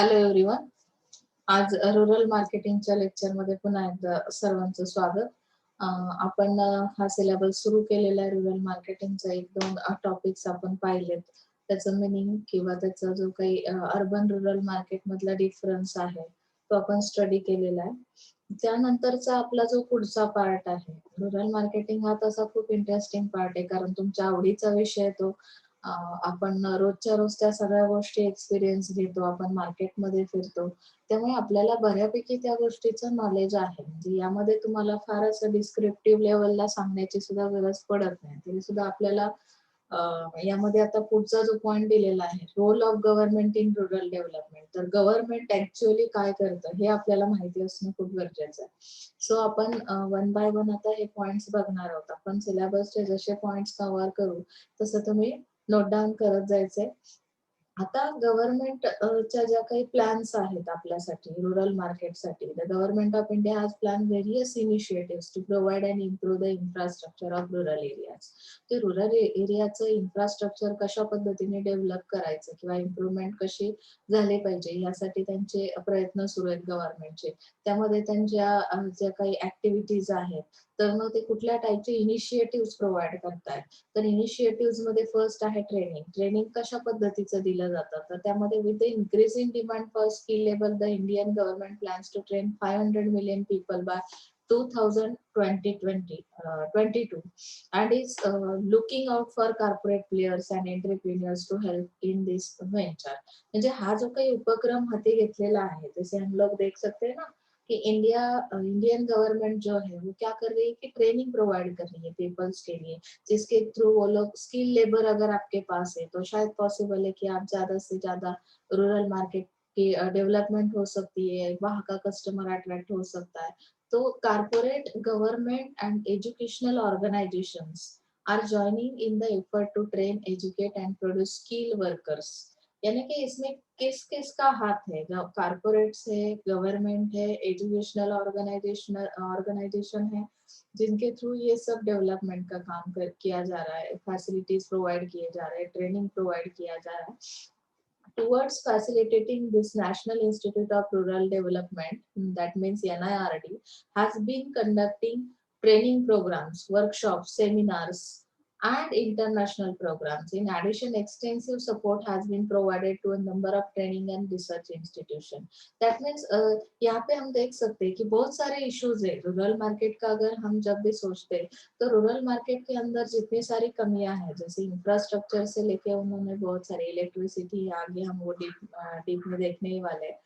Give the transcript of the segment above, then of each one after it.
Hello everyone. आज rural मार्केटिंगच्या लेक्चरमध्ये पुन्हा एकदा सर्वांचं स्वागत. आपण हा सिलेबस सुरू केलेला आहे. रूरल मार्केटिंगचा एक दोन टॉपिक्स आपण पाहिलेत, त्याचं मिनिंग किंवा त्याचा जो काही अर्बन रूरल मार्केट मधला डिफरन्स आहे तो आपण स्टडी केलेला आहे. त्यानंतरचा आपला जो पुढचा पार्ट आहे, रूरल मार्केटिंग हा तसा खूप इंटरेस्टिंग पार्ट आहे, कारण तुमच्या आवडीचा विषय तो. आपण रोजच्या रोज त्या सगळ्या गोष्टी एक्सपिरियन्स घेतो, आपण मार्केटमध्ये फिरतो, त्यामुळे आपल्याला बऱ्यापैकी त्या गोष्टीचं नॉलेज आहे. म्हणजे यामध्ये तुम्हाला फार असं डिस्क्रिप्टिव्ह लेवलला सांगण्याची सुद्धा गरज पडत नाही, तरी सुद्धा आपल्याला यामध्ये आता पुढचा जो पॉइंट दिलेला आहे, role of government in rural development, तर गव्हर्नमेंट ऍक्च्युअली काय करतं हे आपल्याला माहिती असणं खूप गरजेचं आहे. सो आपण वन बाय वन आता हे पॉइंट्स बघणार आहोत. आपण सिलेबसचे जसे पॉइंट्स कव्हर करू तसं तुम्ही नोट डाऊन करत जायचंय. आता गव्हर्नमेंट च्या ज्या काही प्लॅन्स आहेत आपल्यासाठी रूरल मार्केटसाठी, the government of India has plan various initiatives to provide and improve the infrastructure of rural areas. ते रूरल एरियाचं इन्फ्रास्ट्रक्चर कशा पद्धतीने डेव्हलप करायचं किंवा इम्प्रूव्हमेंट कशी झाले पाहिजे यासाठी त्यांचे प्रयत्न सुरू आहेत गव्हर्नमेंटचे. त्यामध्ये त्यांच्या ज्या काही ऍक्टिव्हिटीज आहेत, तर मग ते कुठल्या टाईपचे इनिशिएटिव्ह प्रोव्हाइड करतायत. तर इनिशिएटिव्ह मध्ये फर्स्ट आहे ट्रेनिंग. ट्रेनिंग कशा पद्धतीचं दिलं जातं, तर त्यामध्ये with the increasing demand for skill level, the Indian government plans to train 500 million people by 2022 and is looking out for corporate players and entrepreneurs to help in this venture. म्हणजे हा जो काही उपक्रम हाती घेतलेला है, जैसे हम लोग देख सकते हैं ना कि इंडियन गवर्नमेंट जो है वो क्या कर रही है कि ट्रेनिंग प्रोवाइड कर रही है पीपल्स के लिए, जिसके थ्रू वो लोग स्किल लेबर अगर आपके पास है तो शायद पॉसिबल है कि आप ज्यादा से ज्यादा रूरल मार्केट की डेवलपमेंट हो सकती है, वहाँ का कस्टमर अट्रैक्ट हो सकता है. तो corporate government and educational organisations are joining in the effort to train, educate and produce skill workers. यानी कि इसमें किस किस का हाथ है? कारपोरेट्स है, गवर्नमेंट है, एजुकेशनल ऑर्गेनाइजेशन है, जिनके थ्रू ये सब डेवलपमेंट का काम किया जा रहा है, फैसिलिटीज प्रोवाइड किए जा रहे हैं, ट्रेनिंग प्रोवाइड किया जा रहा है. Towards facilitating this, National Institute of Rural Development, that means NIRD, has been conducting training programs, workshops, seminars, and international programs. In addition, extensive support has been provided to a number of training and research institutions. That means यहाँ पे हम देख सकते हैं कि बहुत सारे issues है rural market का. अगर हम जब भी सोचते हैं तो रूरल मार्केट के अंदर जितनी सारी कमियां हैं, जैसे इंफ्रास्ट्रक्चर से लेके उन्होंने बहुत सारी इलेक्ट्रिसिटी, आगे हम वो डीप में देखने ही वाले हैं.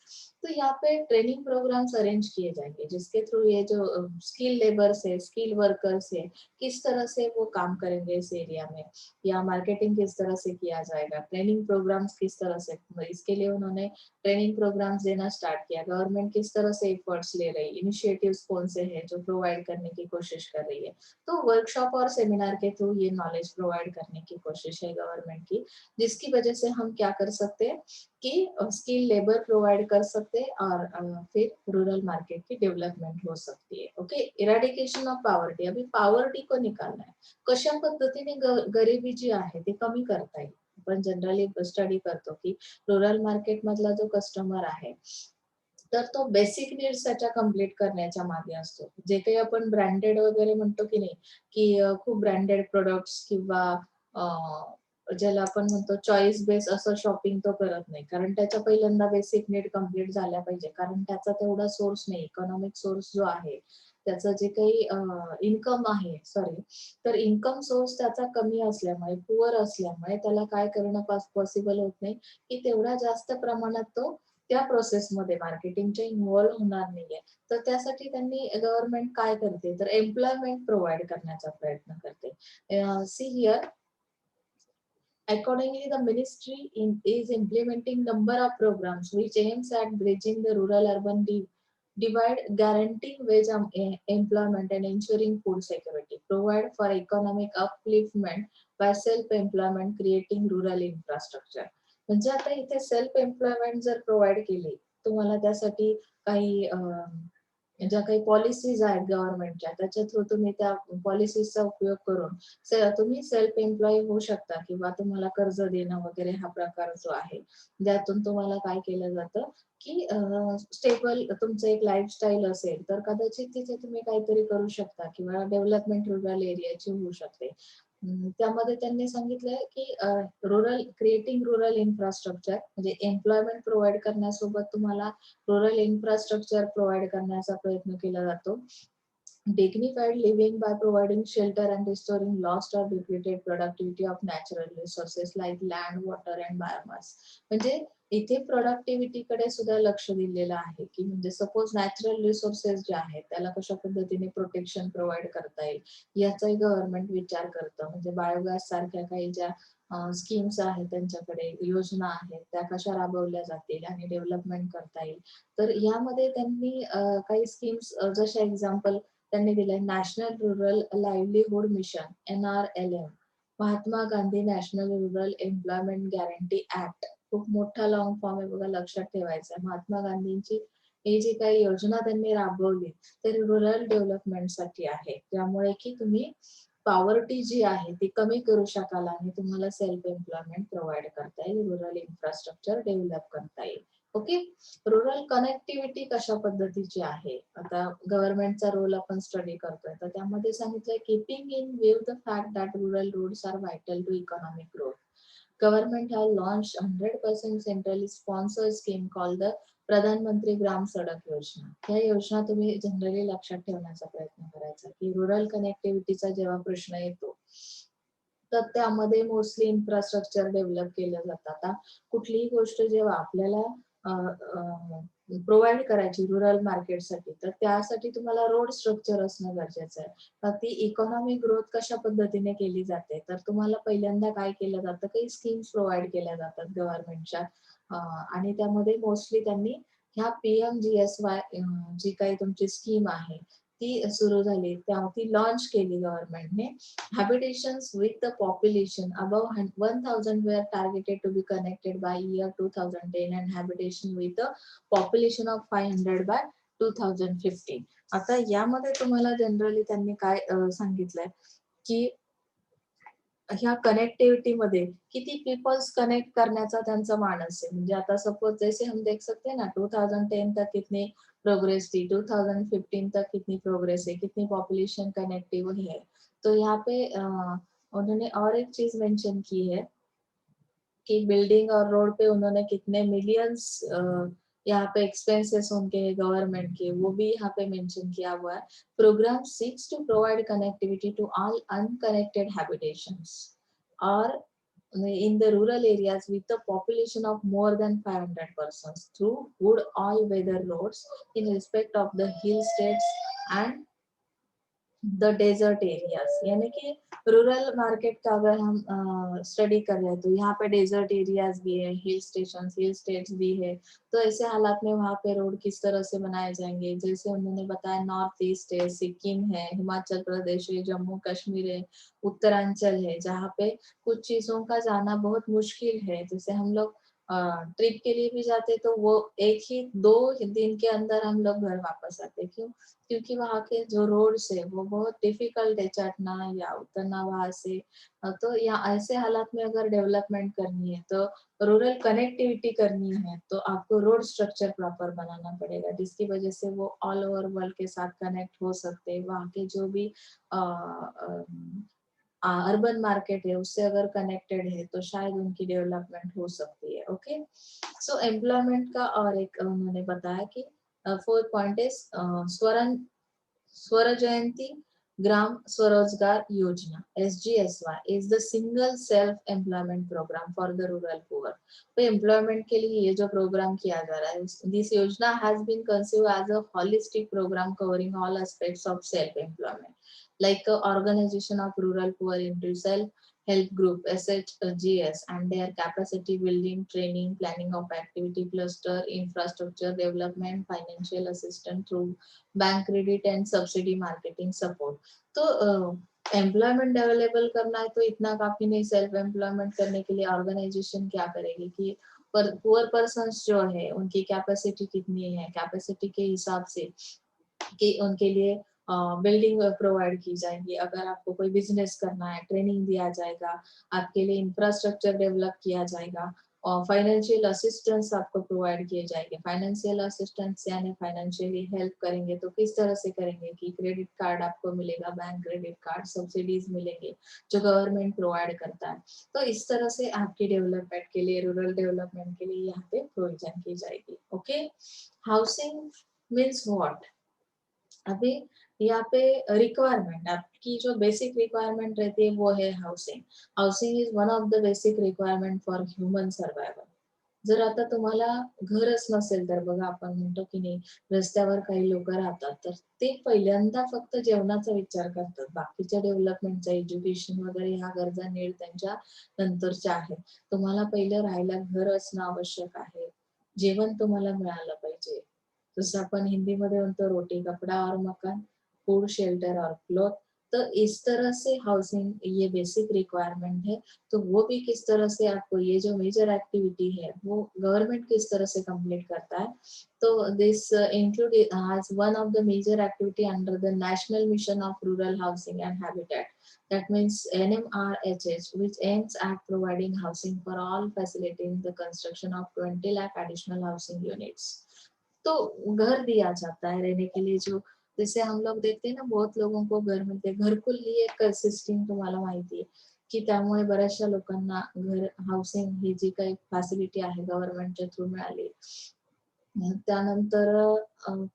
तो यहाँ पे ट्रेनिंग प्रोग्राम्स अरेंज किए जाएंगे, जिसके थ्रू ये जो स्किल लेबर्स है, स्किल वर्कर्स है, किस तरह से वो काम करेंगे इस एरिया में, या मार्केटिंग किस तरह से किया जाएगा, ट्रेनिंग प्रोग्राम्स किस तरह से, इसके लिए उन्होंने ट्रेनिंग प्रोग्राम्स देना स्टार्ट किया. गवर्नमेंट किस तरह से एफर्ट्स ले रही है, इनिशिएटिव्स कौन से हैं जो प्रोवाइड करने की कोशिश कर रही है. तो वर्कशॉप और सेमिनार के थ्रू ये नॉलेज प्रोवाइड करने की कोशिश है गवर्नमेंट की, जिसकी वजह से हम क्या कर सकते हैं कि स्किल लेबर प्रोवाइड कर सकते हैं और फिर रूरल मार्केट की डेवलपमेंट हो सकती है. Okay, eradication of poverty. अभी पॉवर्टी को निकालना है, कशा पद्धतीने गरिबी जी आहे ती कमी करता येईल. आपण जनरली स्टडी करतो की रूरल मार्केट मधला जो कस्टमर आहे, तर तो बेसिक नीड्स त्याच्या कम्प्लीट करण्याच्या मागे असतो. जे काही आपण ब्रँडेड वगैरे म्हणतो की नाही, की खूप ब्रँडेड प्रोडक्ट्स किंवा ज्याला आपण म्हणतो चॉईस बेस असं शॉपिंग तो करत नाही, कारण त्याच्या पहिल्यांदा बेसिक नीड कम्प्लीट झाल्या पाहिजे, कारण त्याचा तेवढा सोर्स नाही, इकॉनॉमिक सोर्स जो आहे, त्याचं जे काही इन्कम आहे, सॉरी, तर इन्कम सोर्स त्याचा कमी असल्यामुळे, पुअर असल्यामुळे त्याला काय करणं पॉसिबल होत नाही की तेवढा जास्त प्रमाणात तो त्या प्रोसेसमध्ये मार्केटिंगच्या इन्व्हॉल्व्ह होणार नाहीये. तर त्यासाठी त्यांनी गव्हर्नमेंट काय करते, तर एम्प्लॉयमेंट प्रोव्हाइड करण्याचा प्रयत्न करते. See here, accordingly, the ministry is implementing number of programs which aims at bridging the rural-urban divide, guaranteeing wage employment and ensuring food security. Provide for economic upliftment by self-employment, creating rural infrastructure. म्हणजे आता इथे self employment जर provide केली, तुम्हाला त्यासाठी काही ज्या काही पॉलिसीज आहेत गव्हर्नमेंटच्या, त्याच्या थ्रू तुम्ही त्या पॉलिसीजचा उपयोग करून तुम्ही सेल्फ एम्प्लॉय होऊ शकता, किंवा तुम्हाला कर्ज देणं वगैरे हा प्रकार जो आहे, ज्यातून तुम्हाला काय केलं जातं की स्टेबल तुमचं एक लाईफस्टाईल असेल तर कदाचित तिथे तुम्ही काहीतरी करू शकता, किंवा डेव्हलपमेंट रुरल एरियाची होऊ शकते. त्यामध्ये त्यांनी सांगितलंय की क्रिएटिंग रुरल इन्फ्रास्ट्रक्चर म्हणजे एम्प्लॉयमेंट प्रोव्हाइड करण्यासोबत तुम्हाला रुरल इन्फ्रास्ट्रक्चर प्रोव्हाइड करण्याचा प्रयत्न केला जातो. Dignified living by providing shelter and restoring lost or depleted productivity of natural resources like land, water and biomass. म्हणजे इथे प्रोडक्टिव्हिटी कडे सुद्धा लक्ष दिलेलं आहे, की म्हणजे सपोज नॅचरल रिसोर्सेस जे आहेत त्याला कशा पद्धतीने प्रोटेक्शन प्रोव्हाइड करता येईल याचाही गव्हर्नमेंट विचार करतं. म्हणजे बायोगॅस सारख्या काही ज्या स्कीम्स आहेत, त्यांच्याकडे योजना आहेत, त्या कशा राबवल्या जातील आणि डेव्हलपमेंट करता येईल. तर यामध्ये त्यांनी काही स्कीम्स जशा एक्झाम्पल त्यांनी दिलंय national rural livelihood mission NRLM, Mahatma Gandhi national rural employment guarantee act. खूप मोठा लॉंग फॉर्म आहे बघा, लक्षात ठेवायचा. महात्मा गांधींची ही जी काही योजना त्यांनी राबवली तर रुरल डेव्हलपमेंटसाठी आहे, त्यामुळे की तुम्ही पॉवर्टी जी आहे ती कमी करू शकाल आणि तुम्हाला सेल्फ एम्प्लॉयमेंट प्रोव्हाइड करता येईल, रुरल इन्फ्रास्ट्रक्चर डेव्हलप करता येईल. ओके. रुरल कनेक्टिव्हिटी कशा पद्धतीची आहे, आता गव्हर्नमेंटचा रोल आपण स्टडी करतोय, तर त्यामध्ये सांगितलंय keeping in view the fact that rural roads are vital to economic growth. Government has launched 100% centrally sponsored scheme called the प्रधानमंत्री ग्राम सडक योजना. या योजना तुम्ही जनरली लक्षात ठेवण्याचा प्रयत्न करायचा, की रुरल कनेक्टिव्हिटीचा जेव्हा प्रश्न येतो तर त्यामध्ये मोस्टली इन्फ्रास्ट्रक्चर डेव्हलप केलं जातं. आता कुठलीही गोष्ट जेव्हा आपल्याला प्रोव्हाइड करायची रुरल मार्केटसाठी, तर त्यासाठी तुम्हाला रोड स्ट्रक्चर असणं गरजेचं आहे. तर ती इकॉनॉमिक ग्रोथ कशा पद्धतीने केली जाते, तर तुम्हाला पहिल्यांदा काय केलं जातं, काही स्कीम्स प्रोव्हाइड केल्या जातात गव्हर्नमेंटच्या, आणि त्यामध्ये मोस्टली त्यांनी ह्या PMGSY जी काही तुमची स्कीम आहे ती सुरू झाली, ती लॉन्च केली गव्हर्नमेंटने. Habitations with the population above 1000 were targeted to be connected by year 2010 and habitation with the population of 500 by 2015. आता यामध्ये तुम्हाला जनरली त्यांनी काय सांगितलंय की ह्या कनेक्टिव्हिटी मध्ये किती पीपल्स कनेक्ट करण्याचा त्यांचा मानस आहे. म्हणजे आता सपोज जैसे हम देख सकते हैं ना 2010 तक कितनी प्रोग्रेस थी, 2015 तक कितनी प्रोग्रेस है, कितनी पॉपुलेशन कनेक्टिव है. तो यहाँ पे उन्होंने और एक चीज मेंशन की है कि बिल्डिंग और रोड पे उन्होंने कितने मिलियंस यहाँ पे एक्सपेंसेस उनके गवर्नमेंट के वो भी यहाँ पे मेंशन किया हुआ है. Programme seeks to provide connectivity to all unconnected habitations or in the rural areas with a population of more than 500 persons through good all weather roads in respect of the hill states and the desert areas. यानी कि rural market का अगर हम study कर रहे हैं तो यहाँ पे desert areas भी है, हिल स्टेशन हिल स्टेट्स भी है. तो ऐसे हालात में वहाँ पे रोड किस तरह से बनाए जाएंगे, जैसे उन्होंने बताया नॉर्थ ईस्ट है, सिक्किम है, हिमाचल प्रदेश है, जम्मू कश्मीर है, उत्तरांचल है, जहाँ पे कुछ चीजों का जाना बहुत मुश्किल है. जैसे हम लोग ट्रिप के लिए भी जाते तो वो एक ही 2 दिन के अंदर हम लोग घर वापस आते. क्यों? क्योंकि वहाँ के जो रोड्स है वो बहुत डिफिकल्ट है चढ़ना या उतरना वहां से. तो या ऐसे हालात में अगर डेवलपमेंट करनी है तो रूरल कनेक्टिविटी करनी है तो आपको रोड स्ट्रक्चर प्रॉपर बनाना पड़ेगा, जिसकी वजह से वो ऑल ओवर वर्ल्ड के साथ कनेक्ट हो सकते हैं. वहाँ के जो भी अर्बन मार्केट है उससे अगर कनेक्टेड है तो शायद उनकी डेवलपमेंट हो सकती है. ओके. सो एम्प्लॉयमेंट का और एक उन्होंने बताया कि फोर्थ पॉइंट इज स्वर जयंती ग्राम स्वरोजगार योजना SGSY is the single self employment program for the rural poor. तो एम्प्लॉयमेंट के लिए ये जो प्रोग्राम किया जा रहा है, दिस योजना has been conceived as a holistic program covering all aspects of self employment like organization of rural poor into self help group SHGS and their capacity building, training, planning of activity cluster, infrastructure development, financial assistance through bank credit end subsidy marketing support. तो employment available करना है तो इतना काफी नहीं. Self employment करने के लिए organisation क्या करेगी कि पुअर पर्सन जो है उनकी कैपेसिटी कितनी है, कैपेसिटी के हिसाब से कि उनके लिए बिल्डिंग प्रोवाइड की जाएगी। अगर आपको कोई बिजनेस करना है, ट्रेनिंग दिया जाएगा, आपके लिए इंफ्रास्ट्रक्चर डेवलप किया जाएगा और फाइनेंशियल असिस्टेंस आपको प्रोवाइड किए जाएंगे। फाइनेंशियल असिस्टेंस यानी फाइनेंशियली हेल्प करेंगे, तो किस तरह से करेंगे कि क्रेडिट कार्ड आपको मिलेगा, बैंक क्रेडिट कार्ड, सब्सिडीज मिलेंगे जो गवर्नमेंट प्रोवाइड करता है। तो इस तरह से आपकी डेवलपमेंट के लिए, रूरल डेवलपमेंट के लिए यहाँ पे प्रोविजन की जाएगी। Okay, housing means what? अभी यहाँ पे रिक्वायरमेंट, आपकी जो बेसिक रिक्वायरमेंट रहती है वो है housing. Housing is one of the basic requirement for human survival. जर आता तुम्हाला घरच नसेल तर बघा, आपण म्हणतो की नाही, रस्त्यावर काही लोक राहतात, तर ते पहिल्यांदा फक्त जेवणाचा विचार करतात, बाकीच्या डेव्हलपमेंटचा, एज्युकेशन वगैरे ह्या गरजा नीड त्यांच्या नंतरच्या आहेत. तुम्हाला पहिलं राहायला घर असणं आवश्यक आहे, जेवण तुम्हाला मिळालं पाहिजे. जसं आपण हिंदीमध्ये म्हणतो रोटी कपड़ा और मकान, फूड शेल्टर और क्लॉथ, तो इस तरह से हाउसिंग ये बेसिक रिक्वायरमेंट है। तो वो भी किस तरह से आपको ये जो मेजर एक्टिविटी है वो गवर्नमेंट किस तरह से कंप्लीट करता है। तो दिस include as one of the major activity under the National Mission of Rural Housing and Habitat, that means NMRHH, which aims at providing housing for all, facilitating the construction of 20 lakh additional housing units। तो घर दिया जाता है रहने के लिए, जो जैसे हम लोग देखते हैं ना, बहुत लोगों को घर मिळते, घरकुल ही एक सिस्टीम तुम्हाला माहिती आहे की त्यामुळे बऱ्याचशा लोकांना घर, हाऊसिंग ही जी काही फॅसिलिटी आहे गव्हर्नमेंटच्या थ्रू मिळाली। त्यानंतर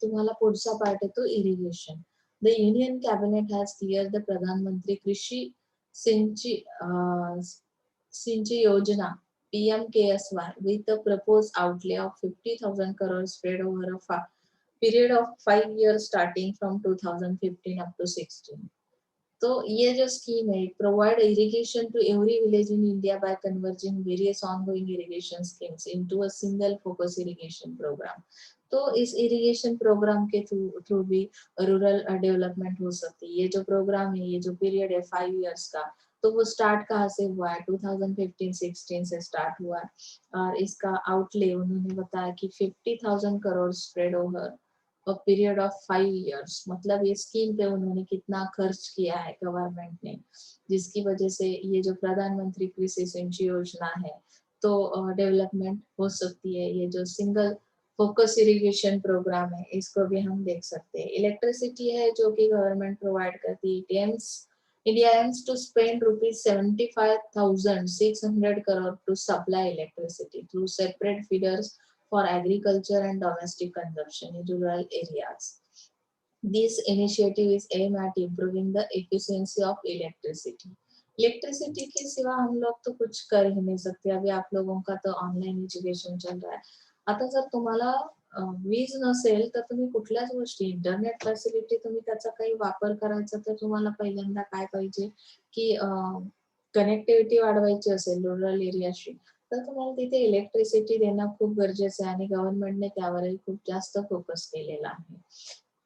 तुम्हाला पुढचा पार्ट येतो irrigation. The union cabinet has clear the प्रधानमंत्री कृषी सिंची सिंची योजना PMKSY with a proposed outlay of 50,000 crores spread over a period of 5 years starting from 2015 up to 16। तो ये जो स्कीम है, provide irrigation to every village in India by converging various ongoing irrigation schemes into a single focus irrigation programme. तो इस irrigation programme के through through भी rural development हो सकती है। ये जो प्रोग्राम है, ये जो पीरियड है 5 इयर्स का, तो वो स्टार्ट कहाँ से हुआ है? 2015-16 से स्टार्ट हुआ है और इसका आउटले उन्होंने बताया कि 50,000 crore spread over period of 5 years. मतलब ये स्कीम पे उन्होंने कितना खर्च किया है गवर्नमेंट ने, जिसकी वजह से ये जो प्रधानमंत्री कृषि सिंचाई योजना है, तो डेवलपमेंट हो सकती है। ये जो सिंगल फोकस इरिगेशन प्रोग्राम है, इसको भी हम देख सकते हैं। इलेक्ट्रिसिटी है जो कि गवर्नमेंट प्रोवाइड करती है। India aims to spend ₹75,600 crore to supply electricity through separate feeders for agriculture and domestic consumption in rural areas। This initiative is aimed at improving the efficiency of electricity। Electricity के सिवा हम लोग तो कुछ कर ही नहीं सकते। अभी आप लोगों का तो ऑनलाइन एज्युकेशन चल रहा है। आता जर तुम्हाला वीज नसेल तर तुम्ही कुठल्याच गोष्टी, इंटरनेट फॅसिलिटी तुम्ही त्याचा काही वापर करायचा, तर तुम्हाला पहिल्यांदा काय पाहिजे की कनेक्टिव्हिटी वाढवायची असेल रूरल एरियाशी, तर तुम्हाला तिथे इलेक्ट्रिसिटी देणं खूप गरजेचं आहे आणि गव्हर्नमेंटने त्यावरही खूप जास्त फोकस केलेला आहे।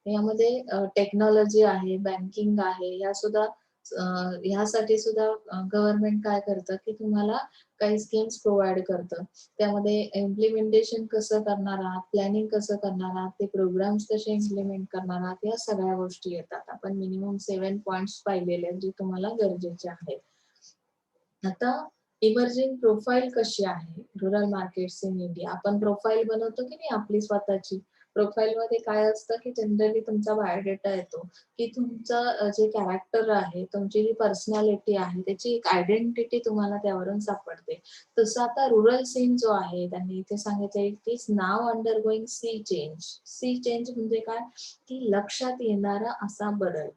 यामध्ये टेक्नॉलॉजी आहे, बँकिंग आहे, या सुद्धा ह्यासाठी सुद्धा गव्हर्नमेंट काय करतं की तुम्हाला काही स्कीम्स प्रोव्हाइड करतं। त्यामध्ये इम्प्लिमेंटेशन कसं करणार आहात, प्लॅनिंग कसं करणार आहात, ते प्रोग्राम्स कसे इम्प्लिमेंट करणार आहात, या सगळ्या गोष्टी येतात। आपण मिनिमम 7 पॉइंट्स पाहिलेले आहेत जे तुम्हाला गरजेचे आहेत। आता इमर्जिंग प्रोफाईल कशी आहे रूरल मार्केट्स इन इंडिया? आपण प्रोफाईल बनवतो की नाही आपली स्वतःची। प्रोफाईल मध्ये काय असतं की जनरली तुमचा बायोडेटा येतो की तुमचं जे कॅरेक्टर आहे, तुमची जी पर्सनॅलिटी आहे, त्याची एक आयडेंटिटी तुम्हाला त्यावरून सापडते। तसं आता रूरल सीन जो आहे, त्यांनी इथे सांगितलंय की नाव undergoing sea change. Sea change म्हणजे काय की लक्षात येणारा असा बदल,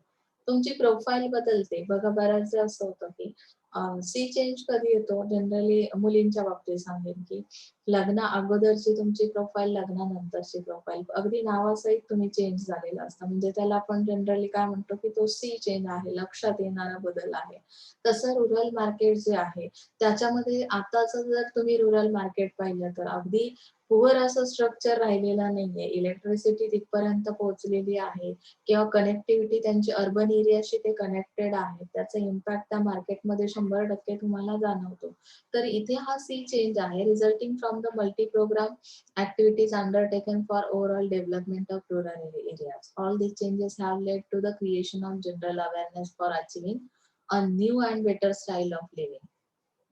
तुमची प्रोफाईल बदलते। बघा बऱ्याचदा असं होतं की सी चेंज कधी येतो, जनरली मुलींच्या बाबतीत सांगेन की लग्ना अगोदरची तुमची प्रोफाईल, लग्नानंतरची प्रोफाईल अगदी नावासहित तुम्ही चेंज झालेला असता, म्हणजे त्याला आपण जनरली काय म्हणतो की तो सी चेंज आहे, लक्षात येणारा बदल आहे। तसं रूरल मार्केट जे आहे त्याच्यामध्ये आताच जर तुम्ही रूरल मार्केट पाहिलं तर अगदी पुअर असं स्ट्रक्चर राहिलेला नाहीये। इलेक्ट्रिसिटी तिथपर्यंत पोहोचलेली आहे किंवा कनेक्टिव्हिटी त्यांची अर्बन एरियाशी ते कनेक्टेड आहे, त्याचा इम्पॅक्ट त्या मार्केटमध्ये 100% तुम्हाला जाणवतो। तर इथे हा सी चेंज आहे, resulting from on the multi-program activities undertaken for overall development of rural areas. All these changes have led to the creation of general awareness for achieving a new and better style of living.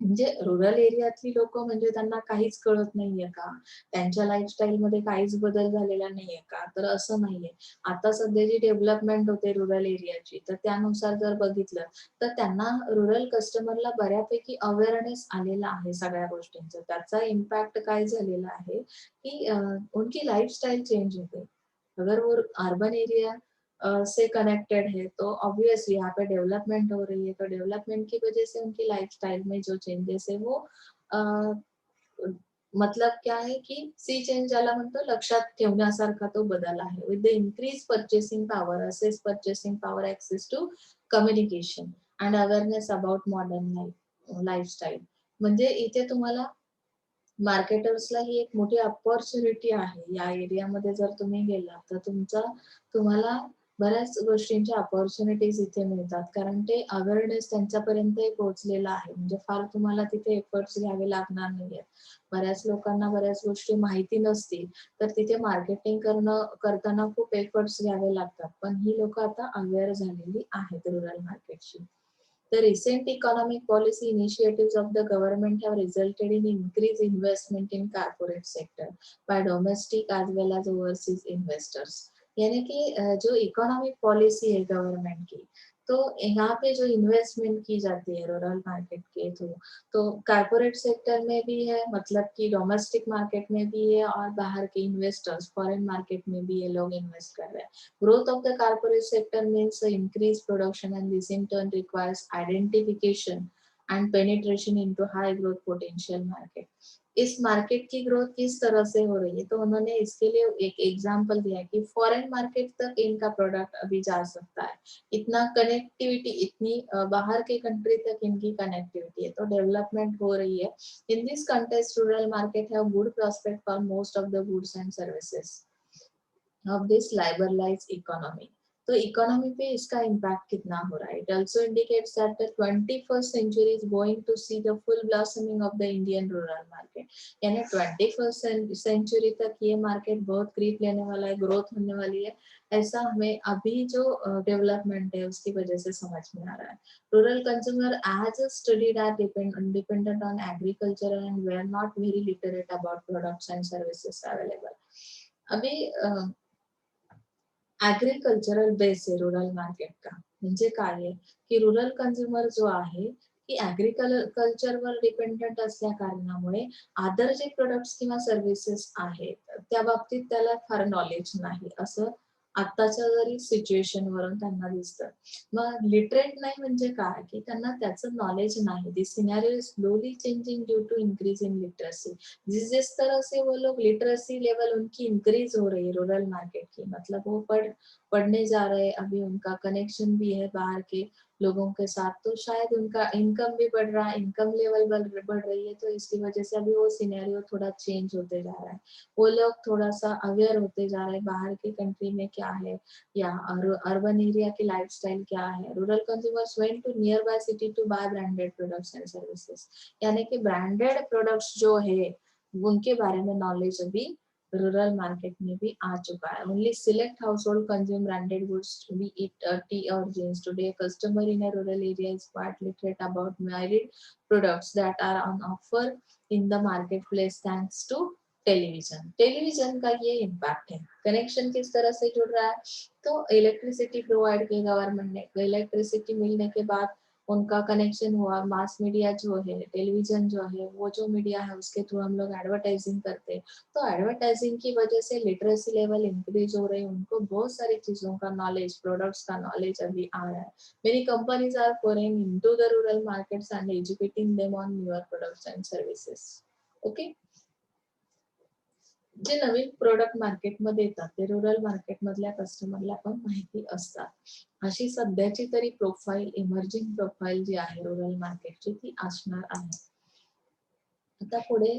म्हणजे rural एरियातली लोक म्हणजे त्यांना काहीच कळत नाहीये का, त्यांच्या lifestyle मध्ये काहीच बदल झालेला नाहीये का, तर असं नाहीये. आता सध्या जी डेव्हलपमेंट होते रुरल एरियाची, तर त्यानुसार जर बघितलं तर त्यांना रुरल कस्टमरला बऱ्यापैकी अवेअरनेस आलेला आहे सगळ्या गोष्टींचा. त्याचा इम्पॅक्ट काय झालेला आहे की उनकी लाईफस्टाईल चेंज होते. अगर वो अर्बन एरिया से कनेक्टेड है तो ऑब्वियसली यहाँ पे डेवलपमेंट हो रही है, तो डेवलपमेंट की वजह से उनकी लाइफस्टाइल में जो चेंजेस है वो अ, मतलब क्या है की सी चेंज ज्याला म्हणतो लक्षात ठेवण्यासारखा तो बदल आहे. With the increase purchasing power, access purchasing power, access to communication and awareness about modern lifestyle. म्हणजे इथे तुम्हाला मार्केटर्सला ही एक मोठी अपॉर्च्युनिटी आहे. या एरियामध्ये जर तुम्ही गेलात तर तुम्हाला बऱ्याच गोष्टींच्या अपॉर्च्युनिटीज इथे मिळतात. कारण ते अवेअरनेस त्यांच्यापर्यंतही पोहोचलेला आहे. म्हणजे फार तुम्हाला तिथे एफर्ट्स घ्यावे लागणार नाहीयेत. बऱ्याच लोकांना बऱ्याच गोष्टी माहिती नसतील, तर तिथे मार्केटिंग करताना खूप एफर्ट्स घ्यावे लागतात. पण ही लोकं आता अवेअर झालेली आहेत रुरल मार्केटशी. The recent economic policy initiatives of the government have resulted in increased investment in corporate sector by domestic as well as overseas investors. यानी कि जो इकोनॉमिक पॉलिसी है गवर्नमेंट की, तो यहाँ पे जो इन्वेस्टमेंट की जाती है रूरल मार्केट के थ्रू, तो कॉर्पोरेट सेक्टर में भी है, मतलब कि डोमेस्टिक मार्केट में भी है, और बाहर के इन्वेस्टर्स फॉरेन मार्केट में भी ये लोग इन्वेस्ट कर रहे हैं. Growth of the corporate sector means increased production, and this in turn requires identification and penetration into high growth potential market. Is market की ग्रोथ किस तरह से हो रही है, तो उन्होंने इसके लिए एक एग्जांपल दिया कि फॉरेन मार्केट तक इनका प्रोडक्ट अभी जा सकता है. इतना कनेक्टिविटी, इतनी बाहर के कंट्री तक इनकी कनेक्टिविटी है, तो डेवलपमेंट हो रही है. In this context rural market have good prospect for most of the goods end services of this liberalized economy. तो इकोनॉमी पे इसका इम्पैक्ट कितना हो रहा है. It also indicates that the 21st century is going to see the full blossoming of the Indian rural market. यानी 21st century तक ये market बहुत ग्रीप लेने वाला है, ग्रोथ होने वाली है. ऐसा हमें अभी जो डेवलपमेंट है उसकी वजह से समझ में आ रहा है. Rural consumer as studied are dependent on agriculture and were not very literate about products and services available. अभी ऍग्रिकल्चरल बेस आहे रुरल मार्केट का. म्हणजे काय आहे की रुरल कंझ्युमर जो आहे की ऍग्रिकल्चरवर डिपेंडंट असल्या कारणामुळे अदर जे प्रोडक्ट्स किंवा सर्व्हिसेस आहेत त्या बाबतीत त्याला फार नॉलेज नाही, असं आत्ताच्या जरी सिच्युएशन वरून त्यांना दिसतं. मग लिटरेट नाही म्हणजे काय की त्यांना त्याचं नॉलेज नाही. This scenario is slowly changing due to increase in literacy. जिस तरह से वो लोग लिटरेसी लेवल उनकी इंक्रीज हो रही है रूरल मार्केट की, मतलब वो पढ़ने जा रहे हैं, अभी उनका कनेक्शन भी है बाहर के लोगों के साथ, तो शायद उनका इनकम भी बढ़ रहा है, इनकम लेवल बढ़ रही है, तो इसकी वजह से अभी वो सिनेरियो थोड़ा चेंज होते जा रहा है. वो लोग थोड़ा सा अवेयर होते जा रहे हैं बाहर के कंट्री में क्या है या अर्बन एरिया की लाइफस्टाइल क्या है. Rural consumers went to nearby city to buy branded products and services. यानी कि ब्रांडेड प्रोडक्ट्स जो है उनके बारे में नॉलेज अभी रूरल मार्केट में भी आ चुका है. Only select household consume branded goods, be it tea और jeans. Today customer in a rural area is quite literate about myriad products that are on offer in the marketplace thanks to television. Television का ये impact है. Connection किस तरह से जुड़ रहा है, तो electricity provide की गवर्नमेंट ने, इलेक्ट्रिसिटी मिलने के बाद उनका कनेक्शन हुआ. मास मीडिया जो है, टेलीविजन जो है, वो जो मीडिया है उसके थ्रू हम लोग एडवर्टाइजिंग करते हैं, तो एडवर्टाइजिंग की वजह से लिटरेसी लेवल इंक्रीज हो रही है. उनको बहुत सारी चीजों का नॉलेज, प्रोडक्ट्स का नॉलेज अभी आ रहा है. Many companies are pouring into the rural markets and educating them on newer products and services. Okay. जे नवीन प्रोडक्ट मार्केटमध्ये येतात ते रूरल मार्केट मधल्या कस्टमरला पण माहिती असतात. अशी सध्याची तरी प्रोफाईल, इमर्जिंग प्रोफाईल जी आहे रूरल मार्केटची ती असणार आहे. आता पुढे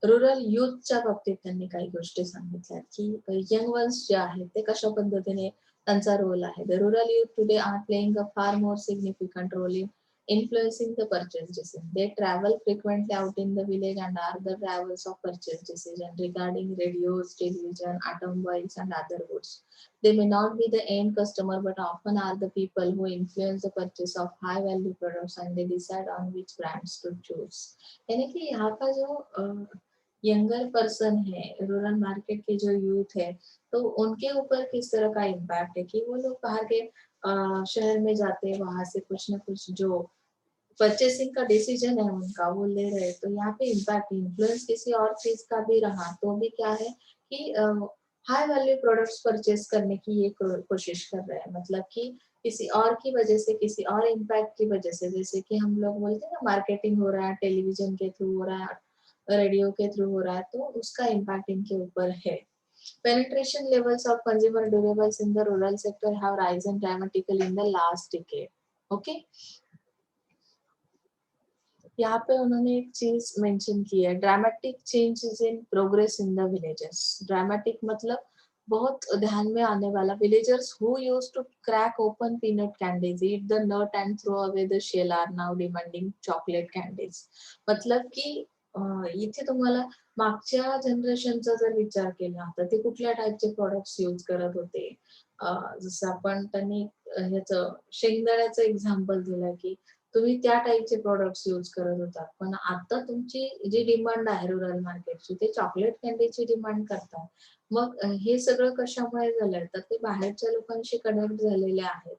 रूरल युथच्या बाबतीत त्यांनी काही गोष्टी सांगितल्या की यंग वन्स जे आहेत ते कशा पद्धतीने त्यांचा रोल आहे. The rural youth today are playing a far more significant role in influencing the purchase decision. They travel frequently out in the village and are the drivers of purchase decision regarding radios, television, automobiles, and other goods. They may not be the end customer, but often are the people who influence the purchase of high value products and they decide on which brands to choose. यानी कि यहाँ का जो younger person है, rural market के जो youth है, तो उनके ऊपर किस तरह का इम्पैक्ट है कि वो लोग बाहर के शहर में जाते हैं, वहां से कुछ ना कुछ जो परचेसिंग का डिसीजन है उनका वो ले रहे, तो यहाँ पे इम्पैक्ट इन्फ्लुएंस किसी और चीज का भी रहा तो भी क्या है कि हाई वैल्यू प्रोडक्ट्स परचेस करने की ये कोशिश कर रहे हैं, मतलब कि किसी और की वजह से, किसी और इम्पैक्ट की वजह से, जैसे कि हम लोग बोलते हैं ना मार्केटिंग हो रहा है, टेलीविजन के थ्रू हो रहा है, रेडियो के थ्रू हो रहा है, तो उसका इम्पैक्ट इनके ऊपर है. Penetration levels of consumer durables in the rural sector have risen dramatically in the last decade. Okay. यहाँ पे उन्होंने एक चीज मेंशन की है, dramatic changes in progress in the villages. Dramatic मतलब बहुत ध्यान में आने वाला. Villagers who used to crack open peanut candies, eat the nut and throw away the shell are now demanding chocolate candies. मतलब की इथे तुम्हाला मागच्या जनरेशनचा जर विचार केला तर ते कुठल्या टाईपचे प्रोडक्ट्स यूज करत होते. जसं आपण त्यांनी ह्याचं शेंगदाण्याचं एक्झाम्पल दिलं की तुम्ही त्या टाईपचे प्रोडक्ट्स यूज करत होतात, पण आता तुमची जी डिमांड आहे रुरल मार्केटची ते चॉकलेट कॅन्डीची डिमांड करतात. मग हे सगळं कशामुळे झालंय तर ते बाहेरच्या लोकांशी कनेक्ट झालेले आहेत.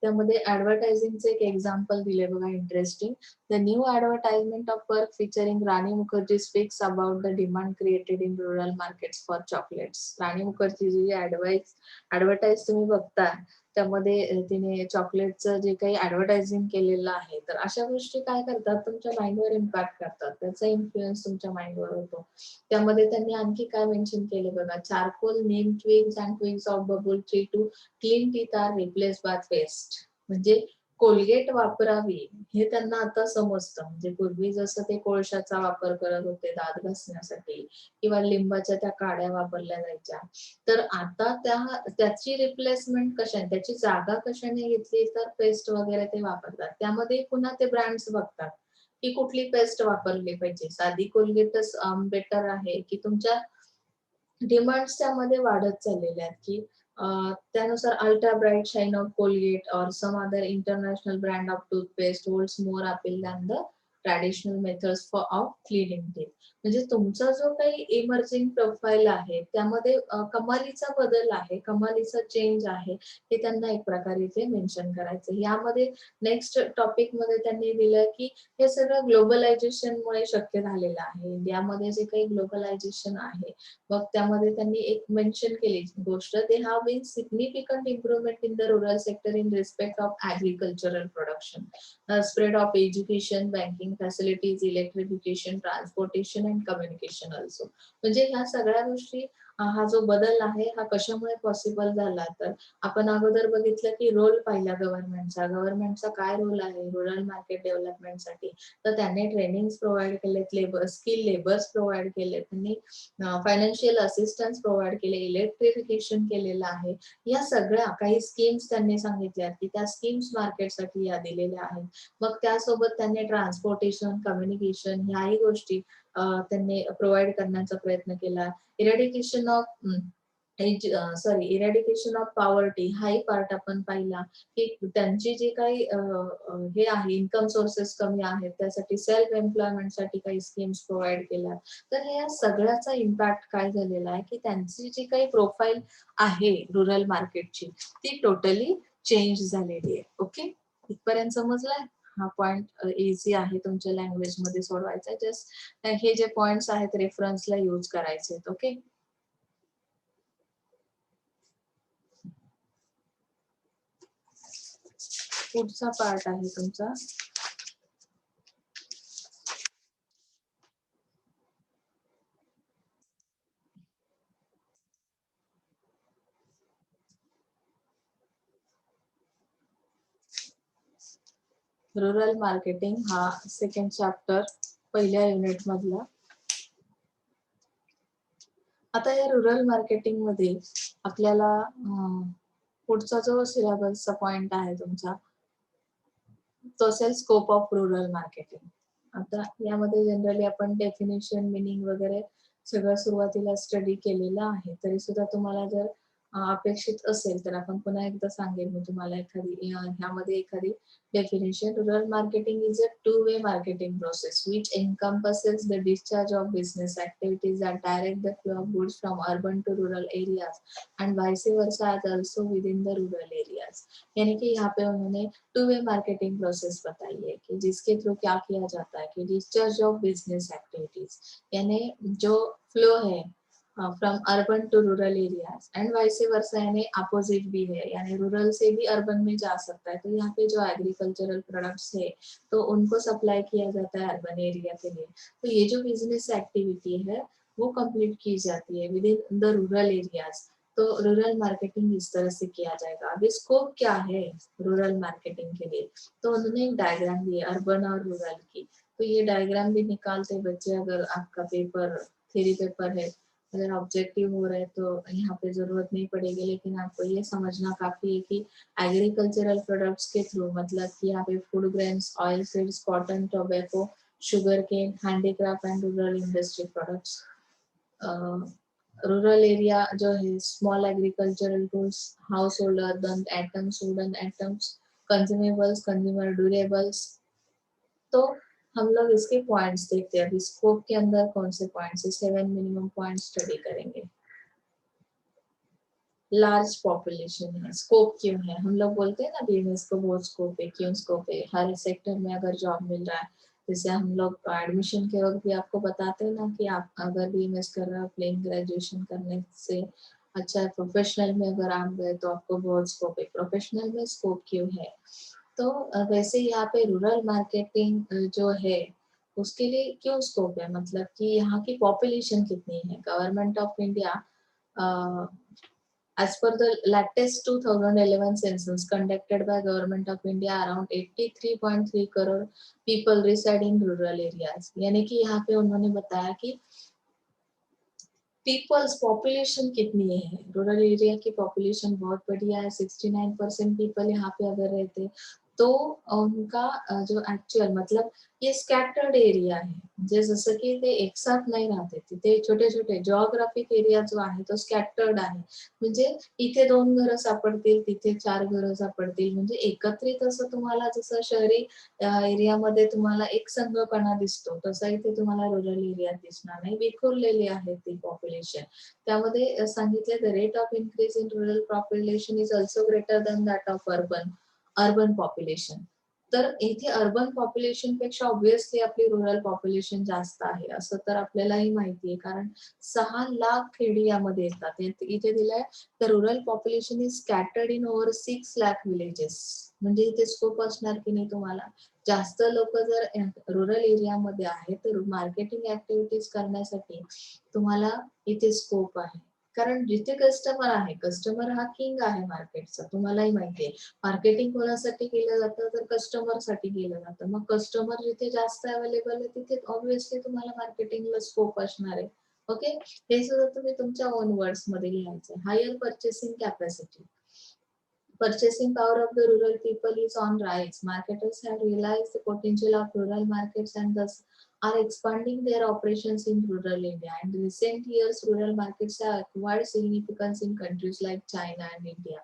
त्यामध्ये ऍडव्हर्टायझिंगचे एक एक्झाम्पल दिले बघा interesting. The new advertisement of Perk featuring Rani Mukherjee speaks about the demand created in rural markets for chocolates. Rani मुखर्जीची जी ऍडव्हर्टाईज तुम्ही बघता त्यामध्ये तिने चॉकलेटचं जे काही ऍडव्हर्टायझिंग केलेलं आहे, तर अशा गोष्टी काय करतात तुमच्या माइंडवर इम्पॅक्ट करतात, त्याचा इन्फ्लुएन्स तुमच्या माइंडवर होतो. त्यामध्ये त्यांनी आणखी काय मेन्शन केले बघा, charcoal neem twigs and twigs of babul tree to clean teeth are replace by paste. म्हणजे कोलगेट वापरावी हे त्यांना आता समजतं. म्हणजे पूर्वी जसं ते कोळशाचा वापर करत होते दात घासण्यासाठी किंवा लिंबाच्या त्या काड्या वापरल्या जायच्या, तर आता त्याची रिप्लेसमेंट कशाने, त्याची जागा कशाने घेतली तर पेस्ट वगैरे ते वापरतात. त्यामध्ये पुन्हा ते ब्रँड्स बघतात की कुठली पेस्ट वापरली पाहिजे. साधी कोलगेटच बेटर आहे की तुमच्या डिमांड्स त्यामध्ये वाढत चाललेल्या आहेत की त्यानुसार ultra bright shine of Colgate और some other international brand of toothpaste holds more appeal than the traditional methods for of cleaning teeth. म्हणजे तुमचा जो काही इमर्जिंग प्रोफाईल आहे त्यामध्ये कमालीचा बदल आहे, कमालीचा चेंज आहे, हे त्यांना एक प्रकारे इथे मेन्शन करायचं. यामध्ये नेक्स्ट टॉपिक मध्ये त्यांनी दिलं की हे सगळं ग्लोबलायझेशनमुळे शक्य झालेलं आहे. इंडियामध्ये जे काही ग्लोबलायझेशन आहे मग त्यामध्ये त्यांनी एक मेन्शन केली गोष्ट, there have been significant improvement in the rural sector in respect of agricultural production, spread of education, banking facilities, electrification, transportation and communication also. म्हणजे ह्या सगळ्या गोष्टी हा जो बदल आहे हा कशामुळे पॉसिबल झाला तर आपण अगोदर बघितलं की रोल पाहिला गव्हर्नमेंटचा काय रोल आहे रुरल मार्केट डेव्हलपमेंटसाठी. तर त्यांनी ट्रेनिंग प्रोव्हाइड केलेत, स्किल लेबर्स प्रोव्हाइड केले, त्यांनी फायनान्शियल असिस्टन्स प्रोव्हाइड केले, इलेक्ट्रिफिकेशन केलेलं आहे. या सगळ्या काही स्कीम्स त्यांनी सांगितल्या की त्या स्कीम्स मार्केटसाठी या दिलेल्या आहेत. मग त्यासोबत त्यांनी ट्रान्सपोर्टेशन, कम्युनिकेशन ह्याही गोष्टी त्यांनी प्रोव्हाइड करण्याचा प्रयत्न केला. इरेडिकेशन ऑफ पॉवर्टी हाही पार्ट आपण पाहिला की त्यांची जी काही हे आहे इन्कम सोर्सेस कमी आहेत त्यासाठी सेल्फ एम्प्लॉयमेंटसाठी काही स्कीम्स प्रोव्हाइड केल्या. तर या सगळ्याचा इम्पॅक्ट काय झालेला आहे की त्यांची जी काही प्रोफाईल आहे रुरल मार्केटची ती टोटली चेंज झालेली आहे. ओके, इथपर्यंत समजलंय? हा पॉइंट इझी आहे तुमच्या लँग्वेज मध्ये सोडवायचा. जस्ट हे जे पॉइंट्स आहेत रेफरन्सला यूज करायचे. ओके, पुढचा पार्ट आहे तुमचा रुरल मार्केटिंग. हा सेकंड चॅप्टर पहिल्या युनिट मधला. आता या रुरल मार्केटिंग मध्ये आपल्याला पुढचा जो सिलेबसचा पॉइंट आहे तुमचा तो असेल स्कोप ऑफ रुरल मार्केटिंग. आता यामध्ये जनरली आपण डेफिनेशन, मिनिंग वगैरे सगळं सुरुवातीला स्टडी केलेलं आहे. तरी सुद्धा तुम्हाला जर अपेक्षित असेल तर आपण पुन्हा एकदा सांगेन मी तुम्हाला ह्यामध्ये एखादी definition. Rural marketing is a two-way marketing process which encompasses the discharge of business activities that direct the flow of goods from urban to rural areas and vice versa as also within the rural areas. यानी कि यहाँ पे उन्होंने two way marketing process बताई है कि जिसके through क्या KIA जाता है कि डिस्चार्ज ऑफ बिजनेस एक्टिविटीज यानी जो फ्लो है from urban to rural areas and vice versa यानी अपोजिट भी है, यानी रूरल से भी अर्बन में जा सकता है. तो यहाँ पे जो एग्रीकल्चरल प्रोडक्ट्स है तो उनको सप्लाई किया जाता है अर्बन एरिया के लिए. तो ये जो बिजनेस एक्टिविटी है वो कंप्लीट की जाती है with in the rural areas. तो रूरल मार्केटिंग इस तरह से किया जाएगा. अभी स्कोप क्या है रूरल मार्केटिंग के लिए, तो उन्होंने एक डायग्राम दी अर्बन और रूरल की. तो ये डायग्राम भी निकालते बच्चे अगर आपका पेपर थ्योरी पेपर है, अगर ऑब्जेक्टिव हो रहा है तो यहाँ पे जरूरत नहीं पड़ेगी. लेकिन आपको ये समझना काफी है कि एग्रीकल्चरल प्रोडक्ट्स के थ्रू मतलब कि यहाँ पे food grains, oil seeds, cotton, tobacco, sugar cane, handicraft and rural industry products. Rural area जो है small agricultural tools, household urban items, wooden items, consumables, consumer durables. तो हम लोग इसके पॉइंट्स देखते हैं. अभी स्कोप के अंदर कौन से पॉइंट्स है, 7 मिनिमम पॉइंट स्टडी करेंगे. लार्ज पॉपुलेशन है, स्कोप क्यों है, हम लोग बोलते हैं ना बिजनेस को बहुत स्कोप है, क्यों स्कोप है, हर सेक्टर में अगर जॉब मिल रहा है. जैसे हम लोग एडमिशन के वक्त भी आपको बताते हैं ना कि आप अगर बीएमएस कर रहे हो प्लेन ग्रेजुएशन करने से अच्छा है, प्रोफेशनल में अगर आप गए तो आपको बहुत स्कोप है. प्रोफेशनल में स्कोप क्यों है, तो वैसे यहाँ पे रूरल मार्केटिंग जो है उसके लिए क्यों स्कोप है, मतलब कि यहाँ की पॉपुलेशन कितनी है. Government of India as per the latest 2011 census conducted by government of India, around 83.3 crore people reside in rural areas. यानी कि यहाँ पे उन्होंने बताया कि पीपल्स पॉपुलेशन कितनी है. रूरल एरिया की पॉपुलेशन बहुत बढ़िया है, 69% पीपल यहाँ पे अगर रहते तो उनका जो एक्चुअल मतलब ये स्कॅटर्ड एरिया आहे, जे जसं की ते एक साथ नाही राहते, तिथे छोटे छोटे जॉग्राफिक एरिया जो आहे तो स्कॅटर्ड आहे. म्हणजे इथे 2 घरं सापडतील, तिथे 4 घरं सापडतील, म्हणजे एकत्रित असं तुम्हाला जसं शहरी एरियामध्ये तुम्हाला एक संघपणा दिसतो तसा इथे तुम्हाला रूरल एरियात दिसणार नाही. विखुरलेली आहे ती पॉप्युलेशन. त्यामध्ये सांगितले the rate of increase in rural population is also greater than that of urban population. तर इथे अर्बन पॉप्युलेशन पेक्षा ऑब्विसली आपली रूरल पॉप्युलेशन जास्त आहे असं तर आपल्यालाही माहिती आहे, कारण 6 लाख खेडी यामध्ये येतात. इथे दिलंय the rural population is scattered in over 6 lakh villages. म्हणजे इथे स्कोप असणार की नाही तुम्हाला. जास्त लोक जर रूरल एरियामध्ये आहे तर मार्केटिंग ऍक्टिव्हिटीज करण्यासाठी तुम्हाला इथे स्कोप आहे. कारण जिथे कस्टमर आहे, कस्टमर हा किंग आहे मार्केटचा, तुम्हालाही माहिती आहे. मार्केटिंग कोणासाठी केलं जातं तर कस्टमर साठी केलं जातं. मग कस्टमर जिथे जास्त अवेलेबल आहे तिथे ऑब्विसली तुम्हाला मार्केटिंगला स्कोप असणार आहे. ओके, हे सुद्धा तुम्ही तुमच्या ओन वर्ड्स मध्ये लिहायचं. Higher purchasing capacity. Purchasing power of the rural people is on rise. Marketers have realized the potential of rural markets and thus are expanding their operations in rural India. In recent years, rural markets have acquired significance in countries like China and India.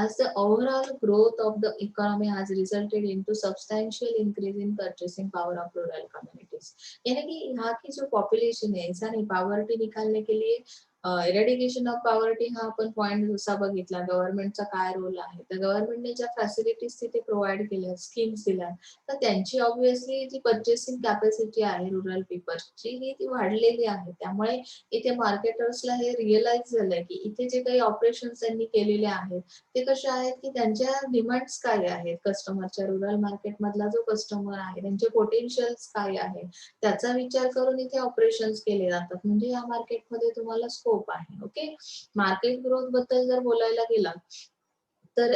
As the overall growth of the economy has resulted into substantial increase in purchasing power of rural communities. यानी कि यहाँ की जो population है, ऐसा नहीं poverty निकालने के लिए इरेडिकेशन ऑफ पॉवर्टी हा आपण पॉइंट जसा बघितला, गव्हर्नमेंटचा काय रोल आहे. तर गव्हर्नमेंटने ज्या फॅसिलिटीज तिथे प्रोव्हाइड केल्या, स्कीम्स दिल्या, तर त्यांची ऑब्विसली जी पर्चेसिंग कॅपॅसिटी आहे रूरल पीपल्सची ही ती वाढलेली आहे. त्यामुळे इथे मार्केटर्सला हे रिअलाइज झालंय की इथे जे काही ऑपरेशन्स त्यांनी केलेले आहेत ते कसे आहेत की त्यांच्या डिमांड्स काय आहेत, कस्टमरच्या रूरल मार्केट मधला जो कस्टमर आहे त्यांचे पोटेन्शियल्स काय आहे त्याचा विचार करून इथे ऑपरेशन्स केले जातात. म्हणजे या मार्केटमध्ये तुम्हाला स्कोप आहे. ओके, मार्केट ग्रोथ बद्दल जर बोलायला गेला तर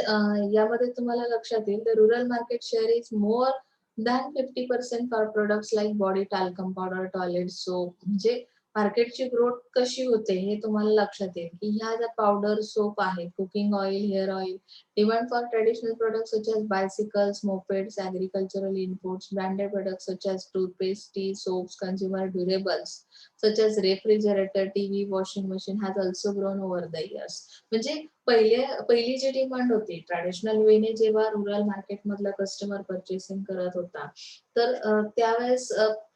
यामध्ये तुम्हाला लक्षात येईल the rural market share is more than 50% for products like body talcum powder, toilet soap. म्हणजे मार्केटची ग्रोथ कशी होते हे तुम्हाला लक्षात येईल की ह्या ज्या पावडर सोप आहेत, cooking oil, hair oil, demand for traditional products such as bicycles, mopeds, agricultural inputs, branded products such as toothpaste, tea, soaps, consumer durables such as refrigerator, TV, washing machine has also grown over the years. म्हणजे पहिली जी demand होती traditional वेने जेव्हा rural market मधला customer purchasing करत होता तर त्यावेळेस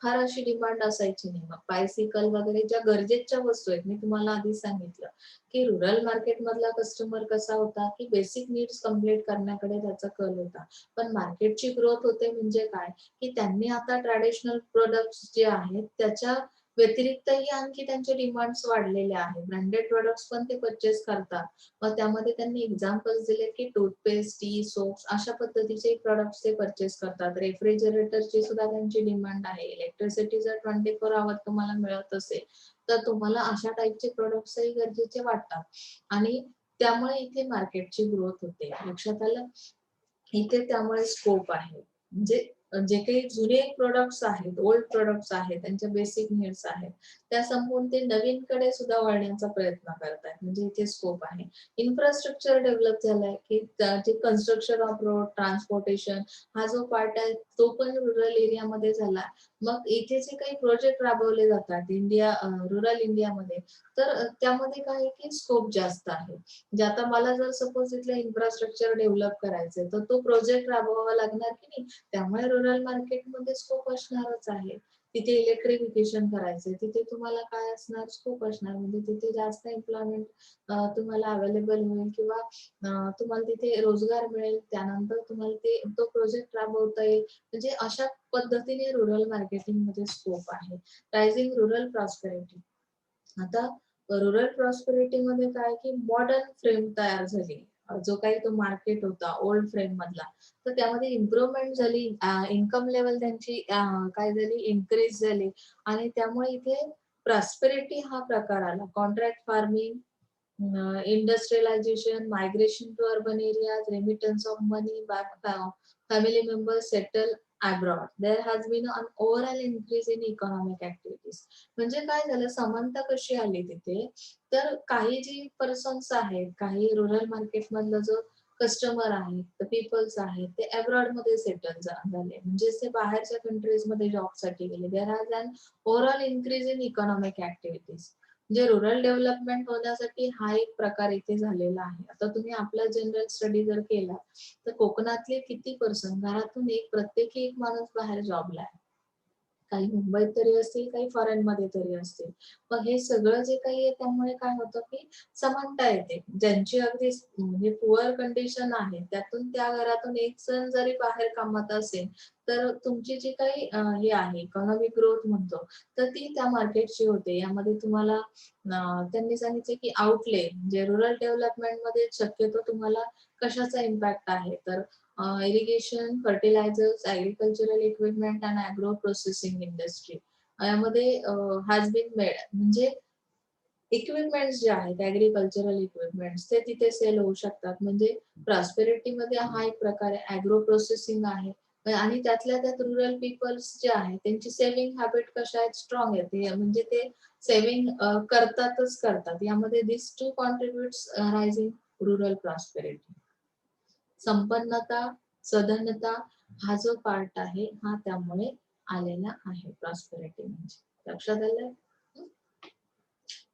फार अशी डिमांड असायची नाही. मग बायसिकल वगैरे ज्या गरजेच्या वस्तू आहेत मी तुम्हाला आधी सांगितलं की रुरल मार्केट मधला कस्टमर कसा होता की बेसिक नीड्स कम्प्लीट करण्याकडे त्याचा कल होता. पण मार्केटची ग्रोथ होते म्हणजे काय की त्यांनी आता ट्रॅडिशनल प्रोडक्ट्स जे आहेत त्याच्या व्यतिरिक्तही आणखी त्यांचे डिमांड्स वाढलेले आहेत. ब्रँडेड प्रोडक्ट्स पण ते परचेस करतात. मग त्यामध्ये त्यांनी एक्झाम्पल्स दिले की टूथपेस्ट, टी, सोप्स अशा पद्धतीचे प्रॉडक्ट्स ते परचेस करतात. रेफ्रिजरेटरची सुद्धा त्यांची डिमांड आहे. इलेक्ट्रिसिटी जर 24 आवर तुम्हाला मिळत असेल तर तुम्हाला अशा टाईपचे प्रोडक्ट्सही गरजेचे वाटतात आणि त्यामुळे इथे मार्केटची ग्रोथ होते. लक्षात आलं? इथे त्यामुळे स्कोप आहे. म्हणजे जे काही जुने प्रोडक्ट्स आहेत, ओल्ड प्रोडक्ट्स आहेत, त्यांच्या बेसिक नीड्स आहेत, त्या संपवून ते नवीनकडे सुद्धा वळण्याचा प्रयत्न करतायत. म्हणजे इथे स्कोप आहे. इन्फ्रास्ट्रक्चर डेव्हलप झालाय, की जे कन्स्ट्रक्शन ऑफ रोड, ट्रान्सपोर्टेशन हा जो पार्ट आहे तो पण रुरल एरियामध्ये झाला. मग इथे जे काही प्रोजेक्ट राबवले जातात रुरल इंडियामध्ये तर त्यामध्ये काय आहे की स्कोप जास्त आहे. म्हणजे आता मला जर सपोज इथलं इन्फ्रास्ट्रक्चर डेव्हलप करायचंय तर तो प्रोजेक्ट राबवावा लागणार की नाही. त्यामुळे रुरल मार्केटमध्ये स्कोप असणारच आहे. तिथे इलेक्ट्रिफिकेशन करायचंय तिथे तुम्हाला काय असणार स्कोप असणार म्हणजे तिथे जास्त एम्प्लॉयमेंट तुम्हाला अवेलेबल होईल किंवा तुम्हाला तिथे रोजगार मिळेल. त्यानंतर तुम्हाला तो प्रोजेक्ट राबवता येईल. म्हणजे अशा पद्धतीने रुरल मार्केटिंग मध्ये स्कोप आहे. Rising rural prosperity. आता रुरल प्रॉस्पेरिटी मध्ये काय की मॉडर्न फ्रेम तयार झाली. जो काही तो मार्केट होता ओल्ड फ्रेम मधला तर त्यामध्ये इम्प्रुव्हमेंट झाली. इन्कम लेवल त्यांची काय झाली इन्क्रीज झाली आणि त्यामुळे इथे प्रॉस्पेरिटी हा प्रकार आला. Contract farming, industrialization, migration to urban areas, remittance of money back, family members settle abroad. There has been an overall increase in economic activities. म्हणजे काय झालं समानता कशी आली तिथे तर काही जी पर्सन्स आहेत काही रुरल मार्केट मधलं जो कस्टमर आहेत पीपल्स आहेत ते अब्रॉड मध्ये सेटल झाले म्हणजे ते बाहेरच्या कंट्रीज मध्ये जॉब साठी गेले. There has an overall increase in economic activities. म्हणजे रुरल डेव्हलपमेंट होण्यासाठी हा एक प्रकार इथे झालेला आहे. आता तुम्ही आपला जनरल स्टडी जर केला तर कोकणातले किती पर्सन घरातून प्रत्येकी एक माणूस बाहेर जॉबला आहे. काही मुंबईत तरी असतील काही फॉरेन मध्ये तरी असतील. मग हे सगळं जे काही आहे त्यामुळे काय होतं की समानता येते. ज्यांची अगदी म्हणजे पुअर कंडिशन आहे त्यातून त्या घरातून एक जण जरी बाहेर कामात असेल तर तुमची जी काही हे आहे इकॉनॉमिक ग्रोथ म्हणतो तर ती त्या मार्केटची होते. यामध्ये तुम्हाला त्यांनी सांगितले की आउटले म्हणजे रुरल डेव्हलपमेंट मध्ये शक्यतो तुम्हाला कशाचा इम्पॅक्ट आहे तर irrigation, fertilisers, agricultural equipment and agro processing industry यामध्ये हॅज बीन मेड म्हणजे इक्विपमेंट्स जे आहेत ऍग्रिकल्चरल इक्विपमेंट्स ते तिथे सेल होऊ शकतात. म्हणजे प्रॉस्पेरिटी मध्ये हा एक प्रकार आहे. ऍग्रो प्रोसेसिंग आहे आणि त्यातल्या त्यात रुरल पीपल्स जे आहेत त्यांची सेव्हिंग हॅबिट कशा आहेत स्ट्रॉंग आहेत म्हणजे ते सेव्हिंग करतातच करतात. यामध्ये दिस टू कॉन्ट्रीब्युट्स रायझिंग रुरल प्रॉस्पेरिटी. संपन्नता, सधनता हा जो पार्ट आहे हा त्यामुळे आलेला आहे प्रॉस्पेरिटी म्हणजे. लक्षात आलंय?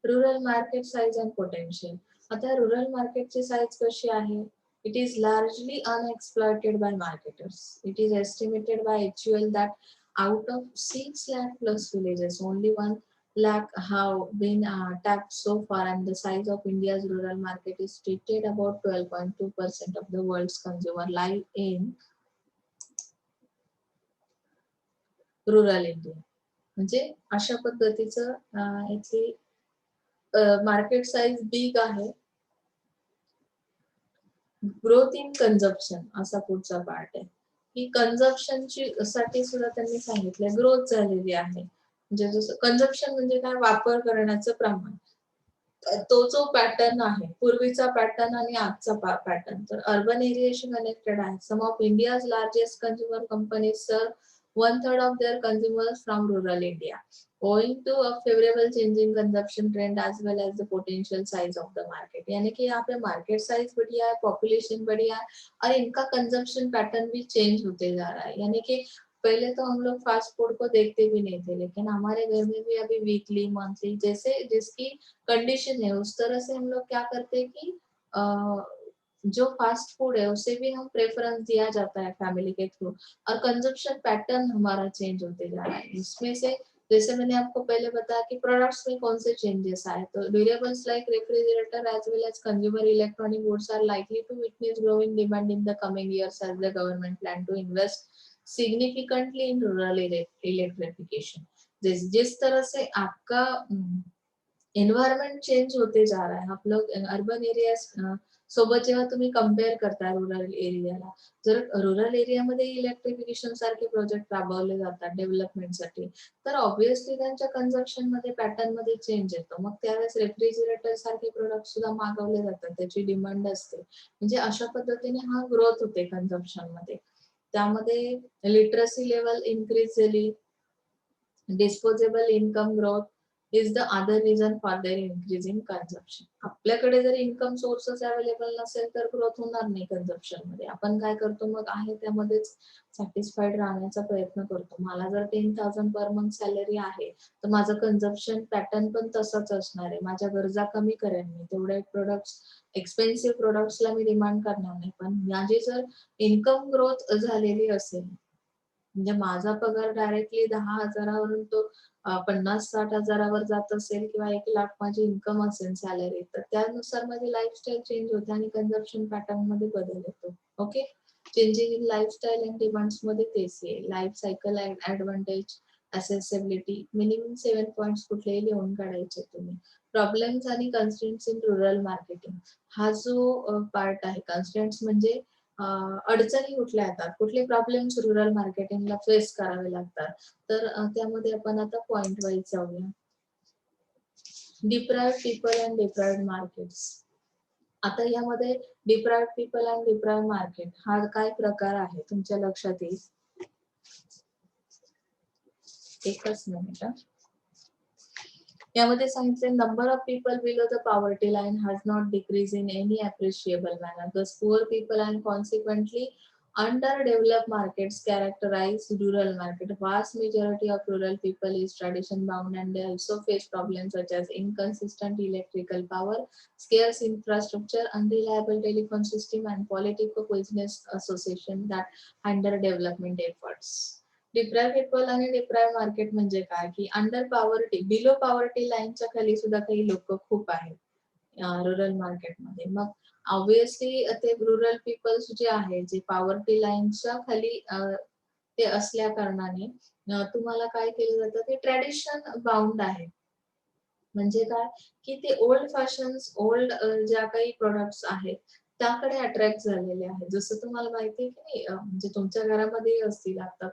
Rural market size and potential. आता रुरल मार्केटची साईज कशी आहे? It is largely unexploited by marketers. It is estimated by HUL that out of 6 lakh plus villages, only 1 lakh have been tapped so far, and the size of India's rural market is stated about 12.2% of the world's consumer live in rural India. म्हणजे अशा पद्धतीचं इथली market size big आहे. Growth in consumption असा पुढचा part आहे की कन्झम्पशनची साठी सुद्धा त्यांनी सांगितलं ग्रोथ झालेली आहे. म्हणजे जसं कन्झम्पशन म्हणजे काय वापर करण्याचं प्रमाण. तो जो पॅटर्न आहे पूर्वीचा पॅटर्न आणि आजचा पॅटर्न तर अर्बन एरियाशी कनेक्टेड आहे. Some of India's largest consumer companies sir 1/3 of their consumers from rural India. Owing to a favorable changing consumption trend as well as the potential size of the market. यानी कि यहाँ पे market size बढ़िया है, population बढ़िया है और इनका consumption pattern भी चेंज होते जा रहा है. यानी कि पहले तो हम लोग फास्ट फूड को देखते भी नहीं थे, लेकिन हमारे घर में भी अभी वीकली मंथली जैसे जिसकी कंडीशन है उस तरह से हम लोग क्या करते हैं कि जो फास्ट फूड है उसे भी हम प्रेफरेंस दिया जाता है फैमिली के थ्रू और कंजप्शन पैटर्न हमारा चेंज होते जा रहा है. इसमें से जैसे मैंने आपको पहले बताया कि प्रोडक्ट्स में कौन से चेंजेस आए, तो durables like refrigerator as well as consumer electronic goods are likely to witness growing demand in the coming years as the government plan to invest significantly in rural electrification. जिस तरह से आपका environment change होते जा रहा है. आप लोग urban area सोबत जेव्हा तुम्ही कंपेअर करता रुरल एरियाला, जर रुरल एरियामध्ये इलेक्ट्रिफिकेशन सारखे प्रोजेक्ट राबवले जातात डेव्हलपमेंटसाठी, तर ऑब्व्हियसली त्यांच्या कंझम्पशन मध्ये पॅटर्न मध्ये चेंज येतो. मग त्यावेळेस रेफ्रिजरेटर सारखे प्रोडक्ट सुद्धा मागवले जातात, त्याची डिमांड असते. म्हणजे अशा पद्धतीने हा ग्रोथ होते कंझम्पशन मध्ये. त्यामध्ये लिटरसी लेवल इन्क्रीज झाली, disposable income growth is the other reason for their increasing consumption. आपल्याकडे जर इन्कम सोर्सेस अवेलेबल नसेल तर ग्रोथ होणार नाही कंझम्पशन मध्ये. आपण काय करतो मग आहे त्यामध्येच सॅटिस्फाईड राहण्याचा प्रयत्न करतो. मला जर 10,000 पर मंथ सॅलरी आहे तर माझं कंझम्पशन पॅटर्न पण तसंच असणार आहे. माझ्या गरजा कमी करेन मी, तेवढे प्रोडक्ट्स एक्सपेन्सिव्ह प्रोडक्ट्सला मी डिमांड करणार नाही. पण माझी जर इन्कम ग्रोथ झालेली असेल, म्हणजे माझा पगार डायरेक्टली 10,000वरून तो 50-60,000वर जात असेल किंवा 1,00,000 माझी इन्कम असेल सॅलरी, तर त्यानुसार माझी लाईफस्टाईल चेंज होते आणि कंझम्पशन पॅटर्न मध्ये बदल येतो. Okay, changing in lifestyle and demands मध्ये तेच आहे. Life cycle advantage, accessibility, minimum 7 points कुठलेही लिहून काढायचे तुम्ही. प्रॉब्लेम्स आणि कन्स्ट्रेंट्स इन रुरल मार्केटिंग हा जो पार्ट आहे. कन्स्ट्रेंट्स म्हणजे अडचणी कुठल्या येतात, कुठले प्रॉब्लेम्स रुरल मार्केटिंगला फेस करावे लागतात, तर त्यामध्ये आपण आता पॉइंट वाईज जाऊया. Deprived people and deprived markets. आता यामध्ये deprived people and deprived market हा काय प्रकार आहे तुमच्या लक्षात येईल. एकच मिनिट. यामध्ये सांगितले number of people below the poverty line has not decrease in any appreciable manner. Thus poor people and consequently underdeveloped markets characterize rural market. Vast majority of rural people is tradition bound and they also face problems such as inconsistent electrical power, scarce infrastructure, unreliable telephone system and political business association that hinder development efforts. Deprive people आणि deprive market म्हणजे काय की under poverty, below poverty लाईनच्या खाली सुद्धा काही लोक खूप आहेत रुरल मार्केटमध्ये. मग ऑब्व्हियसली ते रुरल पीपल्स जे आहे जे पॉवर्टी लाईनच्या खाली ते असल्या कारणाने तुम्हाला काय केलं जातं, ते ट्रेडिशन बाउंड आहे. म्हणजे काय की ते ओल्ड फॅशन्स, ओल्ड ज्या काही प्रोडक्ट्स आहेत त्याकडे अट्रॅक्ट झालेले आहेत. जसं तुम्हाला माहिती आहे की नाही, म्हणजे तुमच्या घरामध्ये असतील आता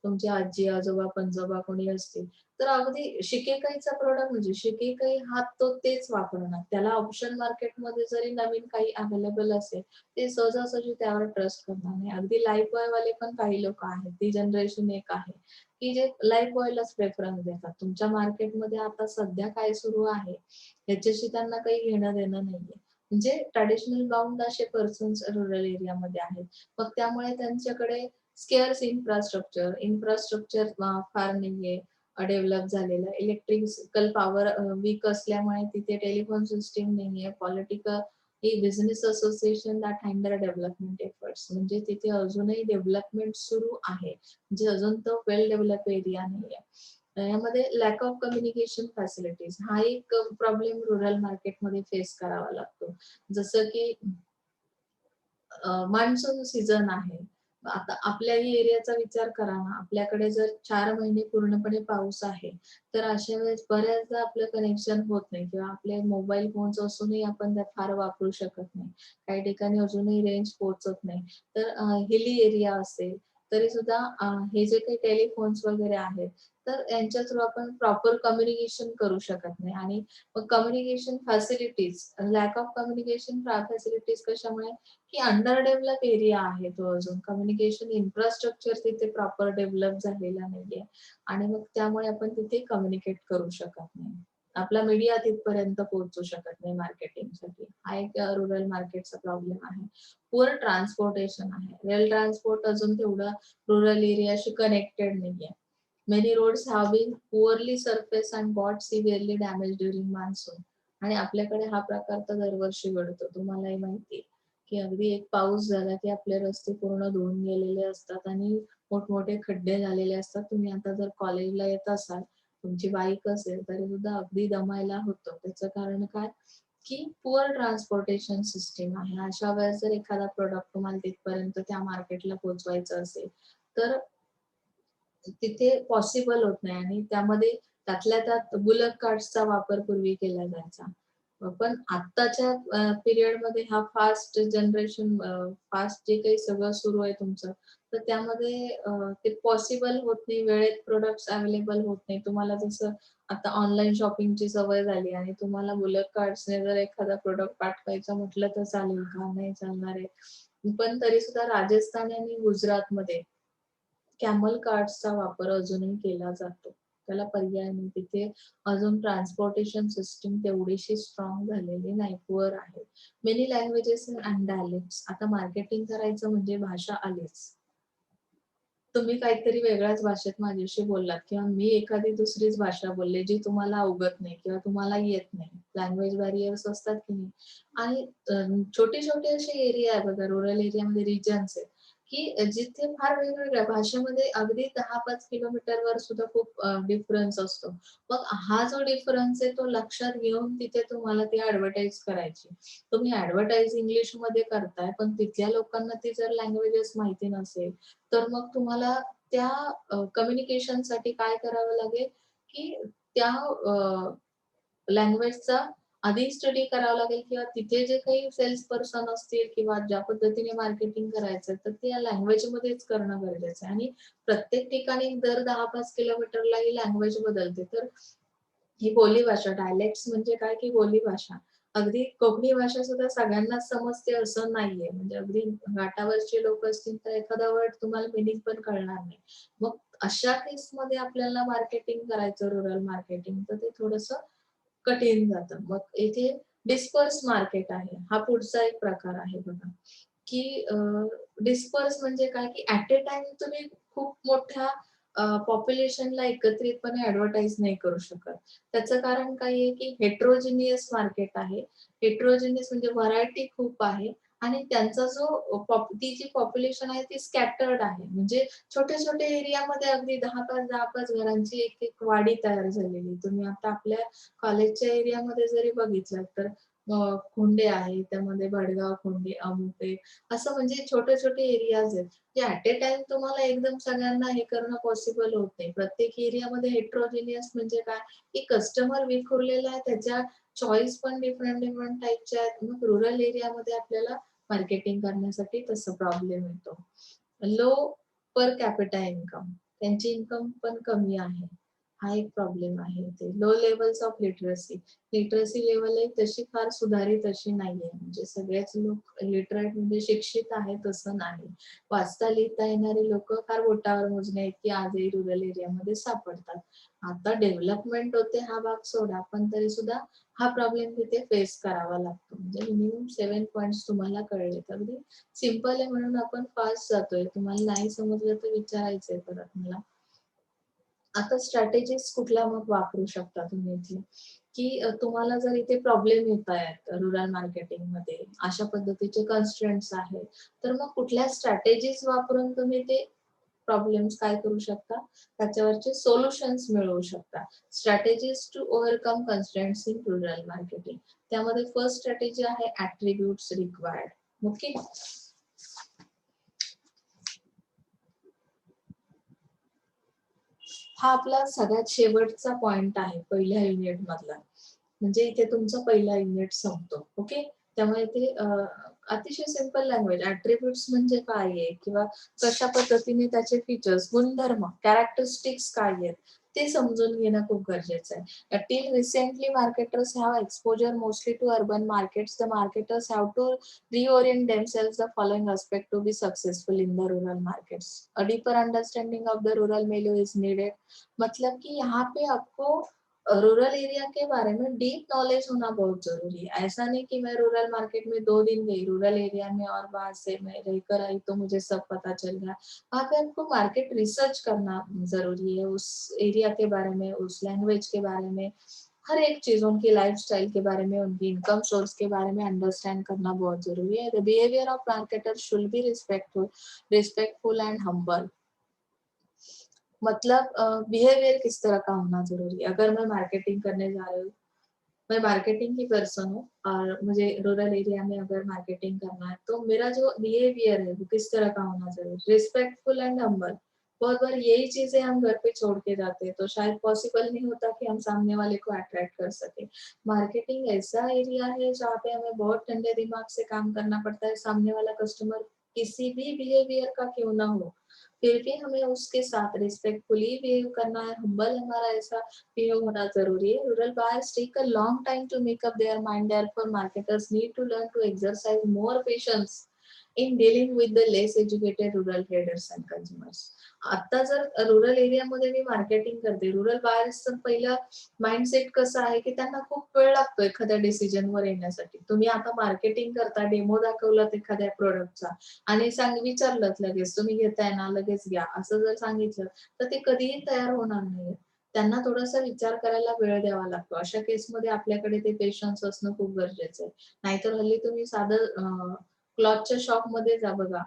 तुमचे आजी आजोबा पंजोबा कोणी असतील, तर अगदी शिकेकाईचा प्रोडक्ट म्हणजे शिकेकाई हात तो तेच वापरणार. त्याला ऑप्शन मार्केटमध्ये जरी नवीन काही अवेलेबल असेल ते सहजासहजी त्यावर ट्रस्ट करणार नाही. अगदी लाईफ बॉय वाले पण काही लोक आहेत, ती जनरेशन एक आहे की जे लाईफ बॉयलाच प्रेफरन्स देतात. तुमच्या मार्केटमध्ये आता सध्या काय सुरू आहे याच्याशी त्यांना काही घेणं देणं नाहीये. म्हणजे ट्रॅडिशनल बाउंड असे पर्सन्स रुरल एरियामध्ये आहेत. मग त्यामुळे त्यांच्याकडे स्केअर्स इन्फ्रास्ट्रक्चर फार नाहीये डेव्हलप झालेलं. इलेक्ट्रिकल पॉवर वीक असल्यामुळे तिथे टेलिफोन सिस्टीम नाहीये. Political he business association that handle development efforts, म्हणजे तिथे अजूनही डेव्हलपमेंट सुरू आहे, म्हणजे अजून तो वेल डेव्हलप एरिया नाहीये. यामध्ये लॅक ऑफ कम्युनिकेशन फॅसिलिटीज हा एक प्रॉब्लेम रुरल मार्केटमध्ये फेस करावा लागतो. जसं की मान्सून सीझन आहे. आता आपल्याही एरियाचा विचार करा ना, आपल्याकडे जर 4 महिने पूर्णपणे पाऊस आहे, तर अशा वेळेस बऱ्याचदा आपलं कनेक्शन होत नाही किंवा आपले मोबाईल फोन्स असूनही आपण त्या फार वापरू शकत नाही. काही ठिकाणी अजूनही रेंज पोहोचत नाही. तर हिली एरिया असेल तरी सुद्धा हे जे काही टेलिफोन्स वगैरे आहेत, तर यांच्या थ्रू आपण प्रॉपर कम्युनिकेशन करू शकत नाही. आणि मग communication facilities, lack of communication facilities कशामुळे, की अंडर डेव्हलप एरिया आहे तो अजून. कम्युनिकेशन इन्फ्रास्ट्रक्चर तिथे प्रॉपर डेव्हलप झालेला नाहीये आणि मग त्यामुळे आपण तिथे कम्युनिकेट करू शकत नाही. आपला मीडिया तिथपर्यंत पोहोचू शकत नाही मार्केटिंगसाठी. हा एक रुरल मार्केटचा प्रॉब्लेम आहे. पुअर ट्रान्सपोर्टेशन आहे. रेल ट्रान्सपोर्ट अजून तेवढं रुरल एरियाशी कनेक्टेड नाहीये. Many roads have been poorly surfaced and got severely damaged during monsoon. आणि आपल्याकडे हा प्रकार तर दरवर्षी घडतो. तुम्हालाही माहिती आहे, की अगदी एक पाऊस झाला की आपले रस्ते पूर्ण धुवून गेलेले असतात आणि मोठमोठे खड्डे झालेले असतात. तुम्ही आता जर कॉलेजला येत असाल, तुमची बाईक असेल तरी सुद्धा अगदी दमायला होतं. त्याचं कारण काय, की पुअर ट्रान्सपोर्टेशन सिस्टीम आहे. अशा वेळेस जर एखादा प्रोडक्ट तुम्हाला तिथपर्यंत त्या मार्केटला पोहोचवायचं असेल, तर तिथे पॉसिबल होत नाही. आणि त्यामध्ये त्यातल्या त्यात बुलक कार्ट्सचा वापर पूर्वी केला जायचा. पण आत्ताच्या पिरियडमध्ये हा फास्ट जनरेशन, फास्ट जे काही सगळं सुरू आहे तुमचं, तर त्यामध्ये ते पॉसिबल होत नाही. वेळेत प्रोडक्ट्स अवेलेबल होत नाही. तुम्हाला जसं आता ऑनलाईन शॉपिंगची सवय झाली आणि तुम्हाला बुलक कार्ट्सने जर एखादा प्रोडक्ट पाठवायचा म्हटलं तर चालेल का? नाही चालणार आहे. पण तरी सुद्धा राजस्थान आणि गुजरातमध्ये कॅमल कार्ट्सचा वापर अजूनही केला जातो. त्याला पर्याय नाही. तिथे अजून ट्रान्सपोर्टेशन सिस्टीम तेवढीशी स्ट्रॉंग झालेली नाही, पुअर आहे. Many languages and dialects. आता मार्केटिंग करायचं म्हणजे भाषा आलीच. तुम्ही काहीतरी वेगळ्याच भाषेत माझ्याशी बोललात किंवा मी एखादी दुसरीच भाषा बोलले जी तुम्हाला अवगत नाही किंवा तुम्हाला येत नाही. लँग्वेज बॅरियर्स असतात की नाही. आणि छोटे-छोटे असे एरिया आहे बघा, रुरल एरियामध्ये रिजन्स आहेत, की जिथे फार वेगवेगळ्या भाषेमध्ये अगदी 10-5 किलोमीटरवर सुद्धा खूप डिफरन्स असतो. मग हा जो डिफरन्स आहे तो लक्षात घेऊन तिथे तुम्हाला ती ॲडव्हर्टाइज करायची. तुम्ही ॲडव्हर्टाइज इंग्लिशमध्ये करताय, पण तिथल्या लोकांना ती जर लँग्वेजेस माहिती नसेल, तर मग तुम्हाला त्या कम्युनिकेशनसाठी काय करावं लागेल, की त्या लँग्वेजचा आधी स्टडी करावा लागेल किंवा तिथे जे काही सेल्स पर्सन असतील किंवा ज्या पद्धतीने मार्केटिंग करायचं तर ते या लँग्वेजमध्येच करणं गरजेचं आहे. आणि प्रत्येक ठिकाणी दर 10-5 किलोमीटरला ही लँग्वेज बदलते. तर ही बोलीभाषा, डायलेक्ट्स म्हणजे काय, की बोलीभाषा. अगदी कोकणी भाषा सुद्धा सगळ्यांनाच समजते असं नाहीये. म्हणजे अगदी घाटावरचे लोक असतील तर एखादा वर्ड तुम्हाला मीनिंग पण कळणार नाही. मग अशा केसमध्ये आपल्याला मार्केटिंग करायचं, रुरल मार्केटिंग, तर ते थोडंसं कठीण जातं. मग इथे डिस्पर्स मार्केट आहे. हा पुढचा एक प्रकार आहे बघा, की डिस्पर्स म्हणजे काय, की ॲट अ टाईम तुम्ही खूप मोठ्या पॉप्युलेशनला एकत्रितपणे ॲडव्हर्टाइज नाही करू शकत. त्याचं कारण काय आहे, की हेटेरोजिनियस मार्केट आहे. हेटेरोजिनियस म्हणजे व्हरायटी खूप आहे आणि त्यांचा जो ती जी पॉप्युलेशन आहे ती स्कॅटर्ड आहे. म्हणजे छोट्या-छोट्या एरियामध्ये अगदी 10-5 घरांची एक-एक वाडी तयार झालेली. तुम्ही आता आपल्या कॉलेजच्या एरियामध्ये जरी बघितलं तर खोंडे आहे, त्यामध्ये भडगाव खोंडे, अमुक आहे, असं म्हणजे छोटे-छोटे एरियाज आहेत. जे ॲट अ टाईम तुम्हाला एकदम सगळ्यांना हे करणं पॉसिबल होत नाही. प्रत्येक एरियामध्ये हेटेरोजिनियस म्हणजे काय, की कस्टमर विखुरलेला आहे, त्याच्या चॉईस पण डिफरंट टाइपच्या आहेत. मग रुरल एरियामध्ये आपल्याला मार्केटिंग करण्यासाठी तसा प्रॉब्लेम येतो. Low per capita income. त्यांची इन्कम पण कमी आहे. हा एक प्रॉब्लेम आहे इथे. Low levels of literacy. Literacy level आहे तशी फार सुधारित अशी नाहीये. म्हणजे सगळेच लोक लिटरेट म्हणजे शिक्षित आहेत असं नाही. वाचता लिहिता येणारी लोकं फार बोटावर मोजण्या इतकी आजही रुरल एरियामध्ये सापडतात. आता डेव्हलपमेंट होते हा भाग सोडा, पण तरी सुद्धा हा प्रॉब्लेम तिथे फेस करावा लागतो. म्हणजे मिनिमम 7 पॉइंट्स तुम्हाला कळलेत. अगदी सिंपल आहे म्हणून आपण फास्ट जातोय. तुम्हाला नाही समजलं तर विचारायचंय परत मला. आता स्ट्रॅटेजीज कुठल्या मग वापरू शकता तुम्ही इथे, की तुम्हाला जर इथे प्रॉब्लेम येतायत रुरल मार्केटिंगमध्ये, अशा पद्धतीचे कन्स्ट्रेंट्स आहेत, तर मग कुठल्या स्ट्रॅटेजीज वापरून तुम्ही ते प्रॉब्लेम्स काय करू शकता, त्याच्यावरचे सोल्युशन्स मिळवू शकता. Strategies to overcome constraints in rural marketing. त्यामध्ये फर्स्ट स्ट्रॅटेजी आहे ॲट्रिब्यूट्स रिक्वायर्ड. ओके. हा आपला सगळ्यात शेवटचा पॉइंट आहे पहिल्या युनिट मधला. म्हणजे इथे तुमचा पहिला युनिट संपतो. ओके. त्यामुळे ते अतिशय सिंपल लँग्वेज ऍट्रिब्यूट्स म्हणजे काय आहे किंवा कशा पद्धतीने त्याचे फीचर्स, गुणधर्म, कॅरेक्टरिस्टिक्स काय आहेत ते समजून घेणं खूप गरजेचं आहे. Till recently marketers have exposure mostly to urban markets. The marketers have to reorient themselves the following aspect to be successful in the rural markets. A deeper understanding of the rural milieu is needed. मतलब कि यहाँ पे आपको rural area के बारे में deep knowledge होना बहुत जरूरी है। ऐसा नहीं कि मैं रूरल मार्केट में 2 दिन गई रूरल एरिया में और वहां से मैं रहकर आई तो मुझे सब पता चल गया। वहां पे आपको मार्केट रिसर्च करना जरूरी है, उस एरिया के बारे में, उस लैंग्वेज के बारे में, हर एक चीज, उनकी लाइफस्टाइल के बारे में, उनकी इनकम सोर्स के बारे में अंडरस्टैंड करना बहुत जरूरी है। The behaviour of marketer should be respectful end humble. मतलब बिहेवियर किस तरह का होना जरूरी है। अगर मैं मार्केटिंग करने जा रही हूँ, मैं मार्केटिंग की पर्सन हूँ और मुझे रूरल एरिया में अगर मार्केटिंग करना है तो मेरा जो बिहेवियर है वो किस तरह का होना जरूरी, रिस्पेक्टफुल एंड हम्बल। बहुत बार यही चीजें हम घर पे छोड़ के जाते हैं तो शायद पॉसिबल नहीं होता कि हम सामने वाले को अट्रैक्ट कर सके। मार्केटिंग ऐसा एरिया है जहाँ पे हमें बहुत ठंडे दिमाग से काम करना पड़ता है। सामने वाला कस्टमर किसी भी बिहेवियर का क्यों ना हो, फिर भी हमें उसके साथ रिस्पेक्टफुली बिहेव करना है, हम्बल हमारा ऐसा बिहेव होना जरूरी है। Rural buyers take a long time to make up their mind. Therefore, marketers need to learn to exercise more patience in dealing with the less educated rural traders and consumers. आता जर rural एरियामध्ये मी marketing करते, rural बायर्सचं पहिलं mindset कसं आहे की त्यांना खूप वेळ लागतो एखाद्या डिसिजनवर येण्यासाठी. तुम्ही आता मार्केटिंग करता, डेमो दाखवलात एखाद्या प्रोडक्टचा आणि विचारलंत लगेच तुम्ही घेताय ना लगेच घ्या असं जर सांगितलं तर ते कधीही तयार होणार नाही। त्यांना थोडासा विचार करायला वेळ द्यावा लागतो। अशा केसमध्ये आपल्याकडे ते पेशन्स असणं खूप गरजेचं आहे। नाहीतर हल्ली तुम्ही साधं क्लॉथच्या शॉपमध्ये जा बघा,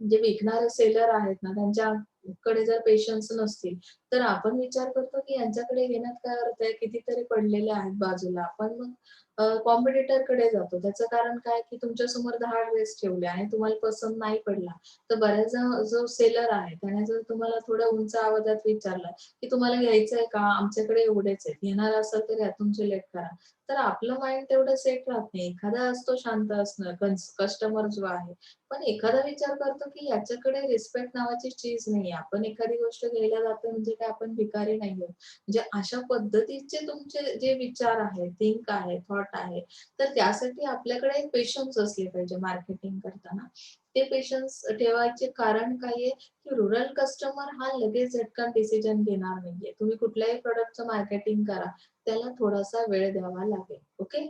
जे विकणारे सेलर आहेत ना त्यांच्याकडे जर पेशन्स नसतील तर आपण विचार करतो की यांच्याकडे घेण्यात काय अर्थ आहे, कितीतरी पडलेले आहेत बाजूला, आपण मग कॉम्पिटिटर कडे जातो। त्याचं कारण काय की तुमच्या समोर 10 ड्रेस ठेवले आणि तुम्हाला पसंत नाही पडला तर बऱ्याचदा जो सेलर आहे त्याने जर तुम्हाला थोड्या उंच आवाजात विचारलं की तुम्हाला घ्यायचंय का, आमच्याकडे एवढेच आहेत, घेणार असाल तर यातून सिलेक्ट करा, तर आपलं माइंड तेवढं सेट राहत नाही। एखादा असतो शांत असणार कस्टमर जो आहे, पण एखादा विचार करतो की याच्याकडे रिस्पेक्ट नावाची चीज नाहीये, आपण एखादी गोष्ट घ्यायला जातो म्हणजे काय आपण भिकारी नाहीये। म्हणजे अशा पद्धतीचे तुमचे जे विचार आहेत, थिंक आहे, थॉट आहे, तर त्यासाठी आपल्याकडे पेशन्स असले पाहिजे मार्केटिंग करताना। ते पेशन्स ठेवायचे कारण काय आहे की रूरल कस्टमर हा लगेच झटकन डिसिजन घेणार नाहीये। तुम्ही कुठल्याही प्रॉडक्टचं मार्केटिंग करा, त्याला थोडासा वेळ द्यावा लागेल। Okay,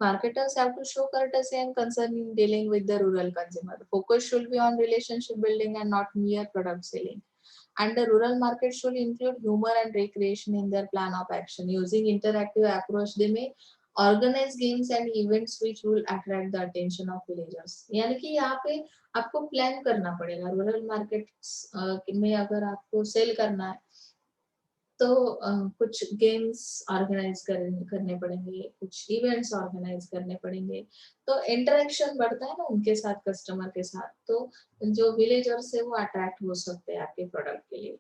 marketers have to show courtesy and concern in dealing with the rural consumer. Focus should be on relationship building and not mere product selling. And the rural market should include humor and recreation in their plan of action. Using interactive approach, they may organize games and events which will attract the attention of villagers. यानी कि यहाँ पे आपको plan करना पड़ेगा। Rural market में अगर आपको sale करना है तो कुछ गेम्स ऑर्गेनाइज करने पड़ेंगे, कुछ इवेंट्स ऑर्गेनाइज करने पड़ेंगे, तो इंटरेक्शन बढ़ता है ना उनके साथ, कस्टमर के साथ, तो जो विलेजर्स है वो अट्रैक्ट हो सकते हैं आपके प्रोडक्ट के लिए।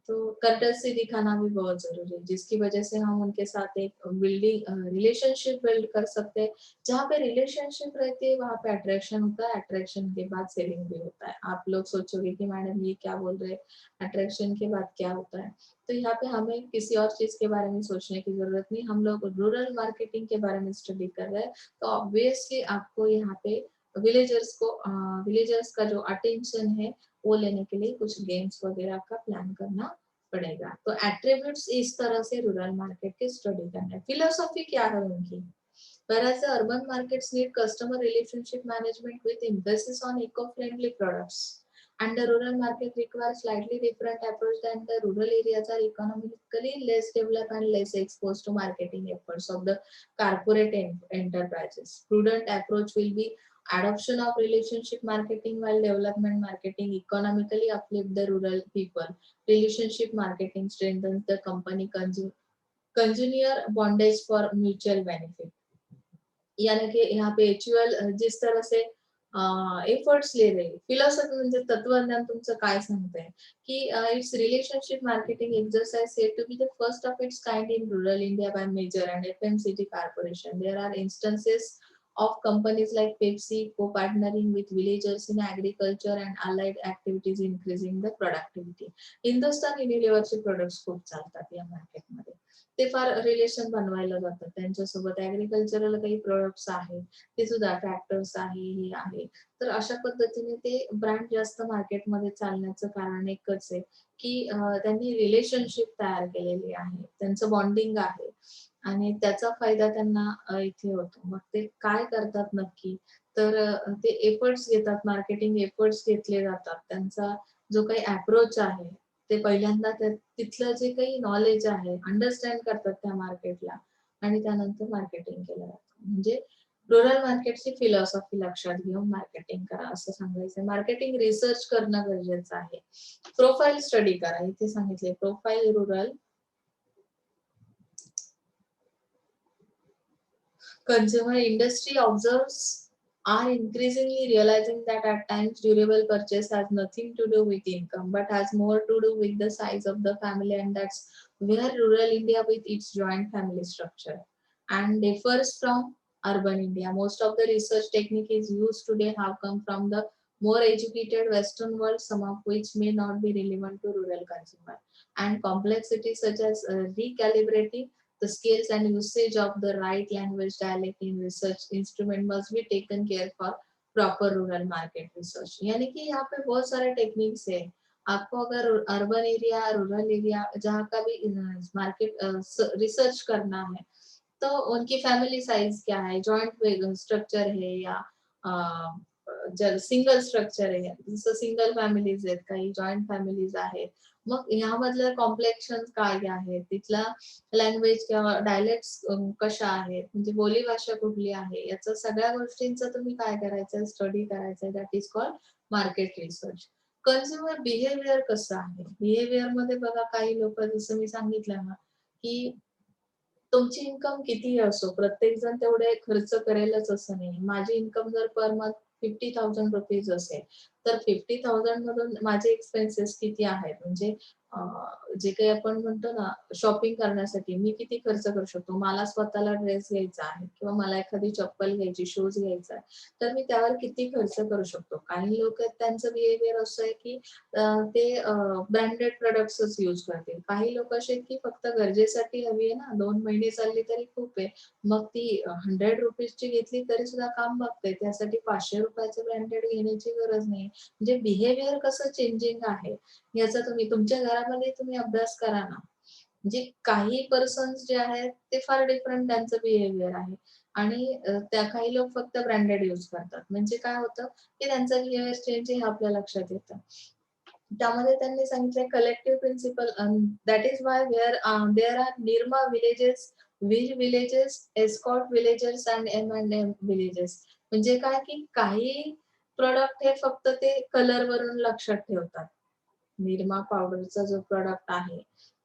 तो कर्टसी दिखाना भी बहुत जरूरी है जिसकी वजह से हम उनके साथ एक बिल्डिंग रिलेशनशिप बिल्ड कर सकते हैं। जहाँ पे रिलेशनशिप रहती है वहाँ पे अट्रैक्शन होता है, अट्रैक्शन के बाद सेलिंग भी होता है। आप लोग सोचोगे कि मैडम ये क्या बोल रहे हैं, अट्रैक्शन के बाद क्या होता है, तो यहाँ पे हमें किसी और चीज के बारे में सोचने की जरूरत नहीं। हम लोग रूरल मार्केटिंग के बारे में स्टडी कर रहे हैं तो ऑब्वियसली आपको यहाँ पे विलेजर्स का जो अटेंशन है वो लेने के लिए कुछ गेम्स वगैरह का प्लान करना पड़ेगा। तो एट्रीब्यूट्स इस तरह से रूरल मार्केट की स्टडी करना है। फिलोसॉफी क्या है उनकी, whereas the urban markets need customer relationship management with emphasis on eco-friendly products, and the rural market requires slightly different approach than the rural areas are economically less developed and less exposed to marketing efforts of the corporate enterprises. Prudent approach will be adoption of relationship marketing while development marketing economically uplift the rural people. Relationship marketing strengthens the company consumer bondage for mutual benefit। यानी कि यहाँ पे HUL जिस तरह से efforts ले रहे, philosophy म्हणजे तत्वज्ञान तुमचं काय सांगतंय की it's relationship marketing exercise said to be the first of its kind in rural India by major and FMCG corporation. There are instances of companies like Pepsi co-partnering with villagers in agriculture and allied activities increasing the productivity. Hindustan युनिलिव्हरचे products खूप चालतात या मार्केटमध्ये. ते फार relation बनवायला जातात त्यांच्यासोबत. ऍग्रिकल्चरल काही प्रोडक्ट्स आहेत ते सुद्धा, ट्रॅक्टर्स आहे, हे आहे. तर अशा पद्धतीने ते ब्रँड जास्त मार्केटमध्ये चालण्याचं कारण एकच आहे की त्यांनी रिलेशनशिप तयार केलेली आहे, त्यांचं बॉन्डिंग आहे आणि त्याचा फायदा त्यांना इथे होतो. मग ते काय करतात नक्की, तर ते एफर्ट्स घेतात, मार्केटिंग एफर्ट्स घेतले जातात. त्यांचा जो काही अप्रोच आहे ते पहिल्यांदा तिथलं जे काही नॉलेज आहे अंडरस्टँड करतात त्या मार्केटला आणि त्यानंतर मार्केटिंग केलं जातं. म्हणजे रुरल मार्केटची फिलॉसॉफी लक्षात घेऊन मार्केटिंग करा असं सांगायचं. मार्केटिंग रिसर्च करणं गरजेचं आहे. प्रोफाईल स्टडी करा. इथे सांगितले profile rural consumer industry observes are increasingly realizing that at times durable purchase has nothing to do with income but has more to do with the size of the family, and that's where rural India with its joint family structure and differs from urban India. Most of the research technique is used today have come from the more educated western world, some of which may not be relevant to rural consumer, and complexities such as recalibrating the skills and usage of the right language dialect in research instrument must be taken care for proper rural market research. यानी कि यहाँ पे बहुत सारे techniques है. आपको अगर urban area, rural area जहाँ का भी मार्केट रिसर्च करना है तो उनकी फैमिली साइज क्या है, जॉइंट स्ट्रक्चर है या सिंगल स्ट्रक्चर आहे, जसं सिंगल फॅमिलीज आहेत, काही जॉईंट फॅमिलीज आहेत. मग ह्यामधलं कॉम्प्लेक्शन काय आहे, तिथला लँग्वेज किंवा डायलेक्ट्स कशा आहेत, म्हणजे बोलीभाषा कुठली आहे, याचा सगळ्या गोष्टींचा तुम्ही काय करायचं, स्टडी करायचं. That is called market research. Consumer behaviour कसं आहे, बिहेवियर मध्ये बघा काही लोक जसं मी सांगितलं ना की तुमची इन्कम कितीही असो, प्रत्येक जण तेवढे खर्च करेलच असं नाही. माझी इन्कम जर पर मंथ ₹50,000 असेल, तर 50,000 मधून माझे एक्सपेन्सेस किती आहेत, म्हणजे जे काही आपण म्हणतो ना शॉपिंग करण्यासाठी मी किती खर्च करू शकतो. मला स्वतःला ड्रेस घ्यायचा आहे किंवा मला एखादी चप्पल घ्यायची, शूज घ्यायचा आहे, तर मी त्यावर किती खर्च करू शकतो. काही लोक त्यांचं बिहेवियर असं आहे की ते ब्रँडेड प्रॉडक्ट्सच यूज करतील. काही लोक असे आहेत की फक्त गरजेसाठी हवी आहे ना, 2 महिने चालली तरी खूप आहे. मग ती ₹100 घेतली तरी सुद्धा काम बघते. त्यासाठी ₹500 ब्रँडेड घेण्याची गरज नाही. म्हणजे बिहेवियर कसं चेंजिंग आहे याचा तुम्ही तुमच्या घरामध्ये तुम्ही अभ्यास करा ना. म्हणजे काही पर्सन्स जे आहेत ते फार डिफरंट त्यांचं बिहेवियर आहे आणि त्या काही लोक फक्त ब्रँडेड यूज करतात. म्हणजे काय होतं की त्यांचं बिहेवियर चेंज हे आपल्या लक्षात येतं. त्यामध्ये त्यांनी सांगितलंय collective principle that is why there are Nirma villages, wheel villages, Escort villages and M&M villages. म्हणजे काय की काही प्रॉडक्ट हे फक्त ते कलर वरून लक्षात ठेवतात. निरमा पावडरचा जो प्रॉडक्ट आहे,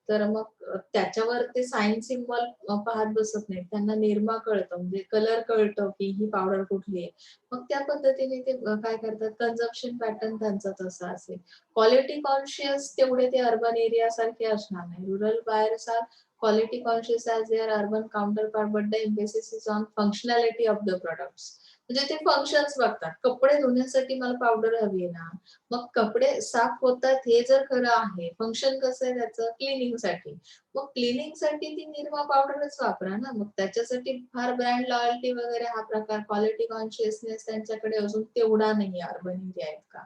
तर मग त्याच्यावर ते सायन्स सिम्बॉल पाहत बसत नाहीत. त्यांना निरमा कळतं, म्हणजे कलर कळतं की ही पावडर कुठली आहे. मग त्या पद्धतीने ते काय करतात, कन्झम्पशन पॅटर्न त्यांचा तसा असेल. क्वालिटी कॉन्शियस तेवढे ते अर्बन एरिया सारखे असणार नाही. Rural buyers are quality conscious as their urban counterpart, but the emphasis is on functionality of the products. म्हणजे ते फंक्शन्स बघतात. कपडे धुण्यासाठी मला पावडर हवी आहे ना, मग कपडे साफ होतात हे जर खरं आहे, फंक्शन कसं आहे त्याचं क्लिनिंगसाठी. मग क्लिनिंगसाठी ती निरमा पावडरच वापरा ना. मग त्याच्यासाठी फार ब्रँड लॉयल्टी वगैरे हा प्रकार, क्वालिटी कॉन्शियसनेस त्यांच्याकडे अजून तेवढा नाही अर्बन एरिया इतका.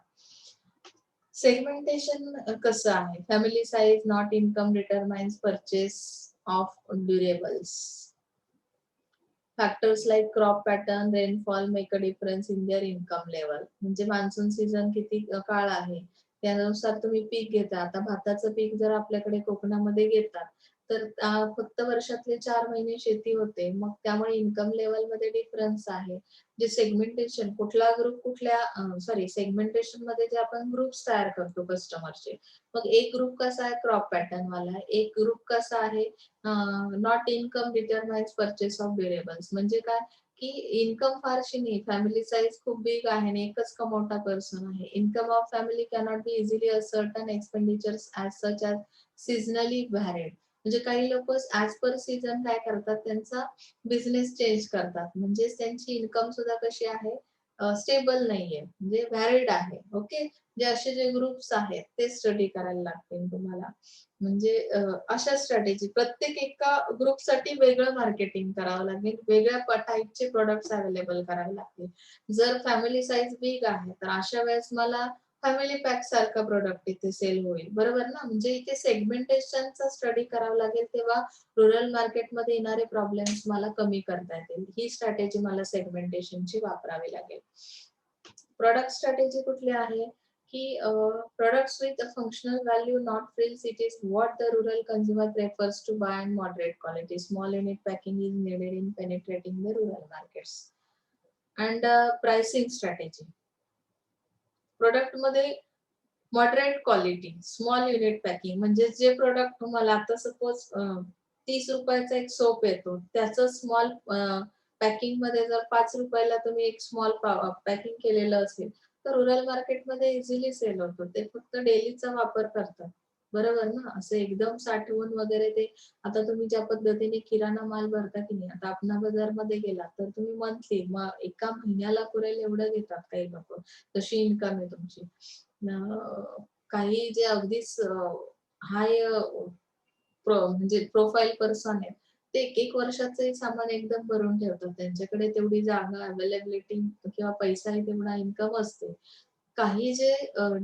सेगमेंटेशन कसं आहे, family size not income determines purchase of durables. Factors like crop pattern, rainfall make a difference in their income level. म्हणजे मान्सून सीझन किती काळ आहे त्यानुसार तुम्ही पीक घेता. आता भाताचं पीक जर आपल्याकडे कोकणामध्ये घेतात तर फक्त वर्षातले 4 महिने शेती होते. मग त्यामुळे इन्कम लेवलमध्ये डिफरन्स आहे. जे सेगमेंटेशन कुठला ग्रुप कुठल्या सेगमेंटेशन मध्ये जे आपण ग्रुप्स तयार करतो कस्टमरचे. मग एक ग्रुप कसा आहे क्रॉप पॅटर्न वाला, एक ग्रुप कसा आहे not income determines purchase of durables. म्हणजे काय की इन्कम फारशी नाही, फॅमिली साईज खूप बिग आहे आणि एकच कमवता पर्सन आहे. Income of family cannot be easily ascertain expenditures as such as seasonally varied. म्हणजे काही लोक ऍज पर सीझन काय करतात, त्यांचा बिझनेस चेंज करतात. म्हणजे त्यांची इन्कम सुद्धा कशी आहे, स्टेबल नाहीये, म्हणजे व्हॅरिड आहे. ओके. जे असे जे ग्रुप्स आहेत ते स्टडी करायला लागतील तुम्हाला. म्हणजे अशा स्ट्रॅटेजी प्रत्येक एका ग्रुपसाठी वेगळं मार्केटिंग करावं लागेल, वेगळ्या टाईपचे प्रोडक्ट्स अवेलेबल करावे लागतील. जर फॅमिली साईज बिग आहे तर अशा वेळेस मला फॅमिली पॅक सारखा प्रोडक्ट इथे सेल होईल, बरोबर ना. म्हणजे इथे सेगमेंटेशनचा स्टडी करावा लागेल, तेव्हा रुरल मार्केटमध्ये येणारे प्रॉब्लेम्स मला कमी करता येतील. ही स्ट्रॅटेजी मला सेगमेंटेशनची वापरावी लागेल. प्रोडक्ट स्ट्रॅटेजी कुठली आहे की products with a functional value, not frills. It is what the rural consumer prefers to buy and moderate quality. Small unit packing is needed in penetrating the rural markets. And pricing strategy. Product मध्ये moderate quality, small unit packing. म्हणजे जे product तुम्हाला आता suppose 30 रुपयाचा एक soap येतो, त्याचं small packing मध्ये जर 5 रुपयाला तुम्ही एक स्मॉल पॅकिंग केलेलं असेल तर रुरल मार्केटमध्ये इझिली सेल होतो. ते फक्त डेलीचा वापर करतात, बरोबर ना. असं एकदम साठवून वगैरे ते, आता तुम्ही ज्या पद्धतीने किराणा माल भरता की नाही, आता आपणा बाजारमध्ये गेला तर तुम्ही मंथली एका महिन्याला पुरेल एवढं घेतात काही लोक. तशी इन्कम आहे तुमची. काही जे अगदीच हाय म्हणजे प्रोफाईल पर्सन आहेत, ते एक वर्षाचे सामान एकदम भरून ठेवतात. त्यांच्याकडे तेवढी जागा, अवेलेबिलिटी किंवा पैसाही तेवढा इन्कम असते. काही जे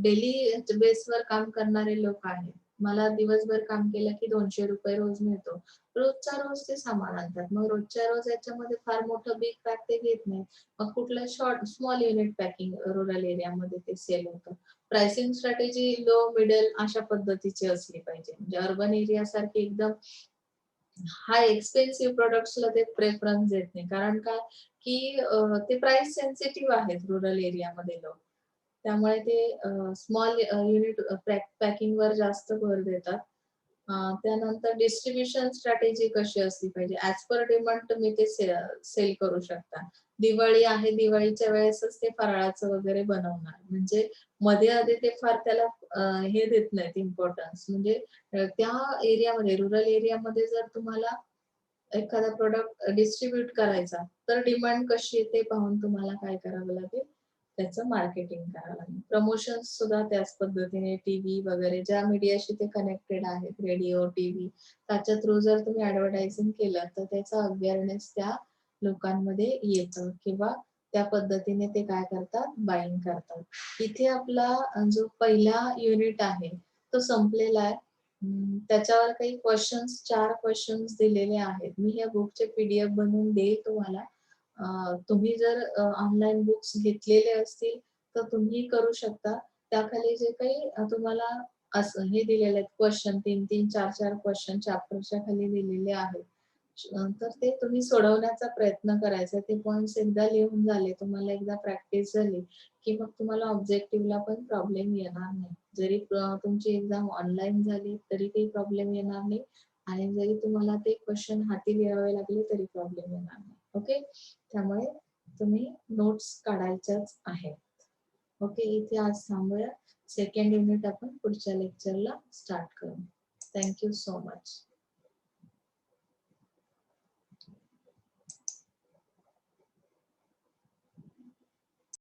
डेली बेसवर काम करणारे लोक आहेत, मला दिवसभर काम केलं की 200 रुपये रोज मिळतो. रोजच्या रोज ते सामान आणतात. मग रोजच्या रोज याच्यामध्ये फार मोठं बिग पॅक ते घेत नाही. मग कुठलं short small unit packing rural एरियामध्ये ते सेल होतं. प्राइसिंग स्ट्रॅटेजी लो, मिडल अशा पद्धतीची असली पाहिजे. म्हणजे अर्बन एरिया सारखी एकदम हाय एक्सपेन्सिव्ह प्रोडक्ट्सला ते प्रेफरन्स देत नाही. कारण काय की ते प्राइस सेन्सिटिव्ह आहेत रुरल एरियामध्ये लोक. त्यामुळे ते स्मॉल युनिट पॅकिंग वर जास्त भर देतात. त्यानंतर डिस्ट्रिब्युशन स्ट्रॅटेजी कशी असली पाहिजे, ऍज पर डिमांड तुम्ही ते सेल करू शकता. दिवाळी आहे, दिवाळीच्या वेळेसच ते फराळाचं वगैरे बनवणार. म्हणजे मध्ये आधी ते फार त्याला हे देत नाहीत इम्पॉर्टन्स. म्हणजे त्या एरियामध्ये, रुरल एरियामध्ये जर तुम्हाला एखादा प्रोडक्ट डिस्ट्रीब्यूट करायचा, तर डिमांड कशी आहे ते पाहून तुम्हाला काय करावं लागेल, त्याचं मार्केटिंग करावं लागेल. प्रमोशन्स सुद्धा त्याच पद्धतीने टीव्ही वगैरे ज्या मीडियाशी ते कनेक्टेड आहेत, रेडिओ, टीव्ही, त्याच्या थ्रू जर तुम्ही ऍडव्हर्टायझिंग केलं तर त्याचा अवेअरनेस त्या लोकांमध्ये येतं किंवा त्या पद्धतीने ते काय करतात, बाईंग करतात. इथे आपला जो पहिला युनिट आहे तो संपलेला आहे. त्याच्यावर काही क्वेश्चन्स, 4 क्वेश्चन्स दिलेले आहेत. मी ह्या बुकचे पीडीएफ बनवून देईल तुम्हाला. तुम्ही जर ऑनलाईन बुक्स घेतलेले असतील तर तुम्ही करू शकता. त्याखाली जे काही तुम्हाला असं हे दिलेले आहेत क्वेश्चन, 3-3, 4-4 क्वेश्चन चॅप्टरच्या खाली दिलेले आहेत. तर ते तुम्ही सोडवण्याचा प्रयत्न करायचा. ते पॉइंट्स एकदा लिहून झाले, तुम्हाला एकदा प्रॅक्टिस झाली की मग तुम्हाला ऑब्जेक्टिव्हला पण प्रॉब्लेम येणार नाही. जरी तुमची एक्झाम ऑनलाईन झाली तरी काही प्रॉब्लेम येणार नाही आणि जरी तुम्हाला ते क्वेश्चन हाती लिहावे लागले तरी प्रॉब्लेम येणार नाही. ओके. त्यामुळे तुम्ही नोट्स काढायच्याच आहेत. ओके. इथे आज थांबूया. सेकंड युनिट आपण पुढच्या लेक्चरला स्टार्ट करू. Thank you so much.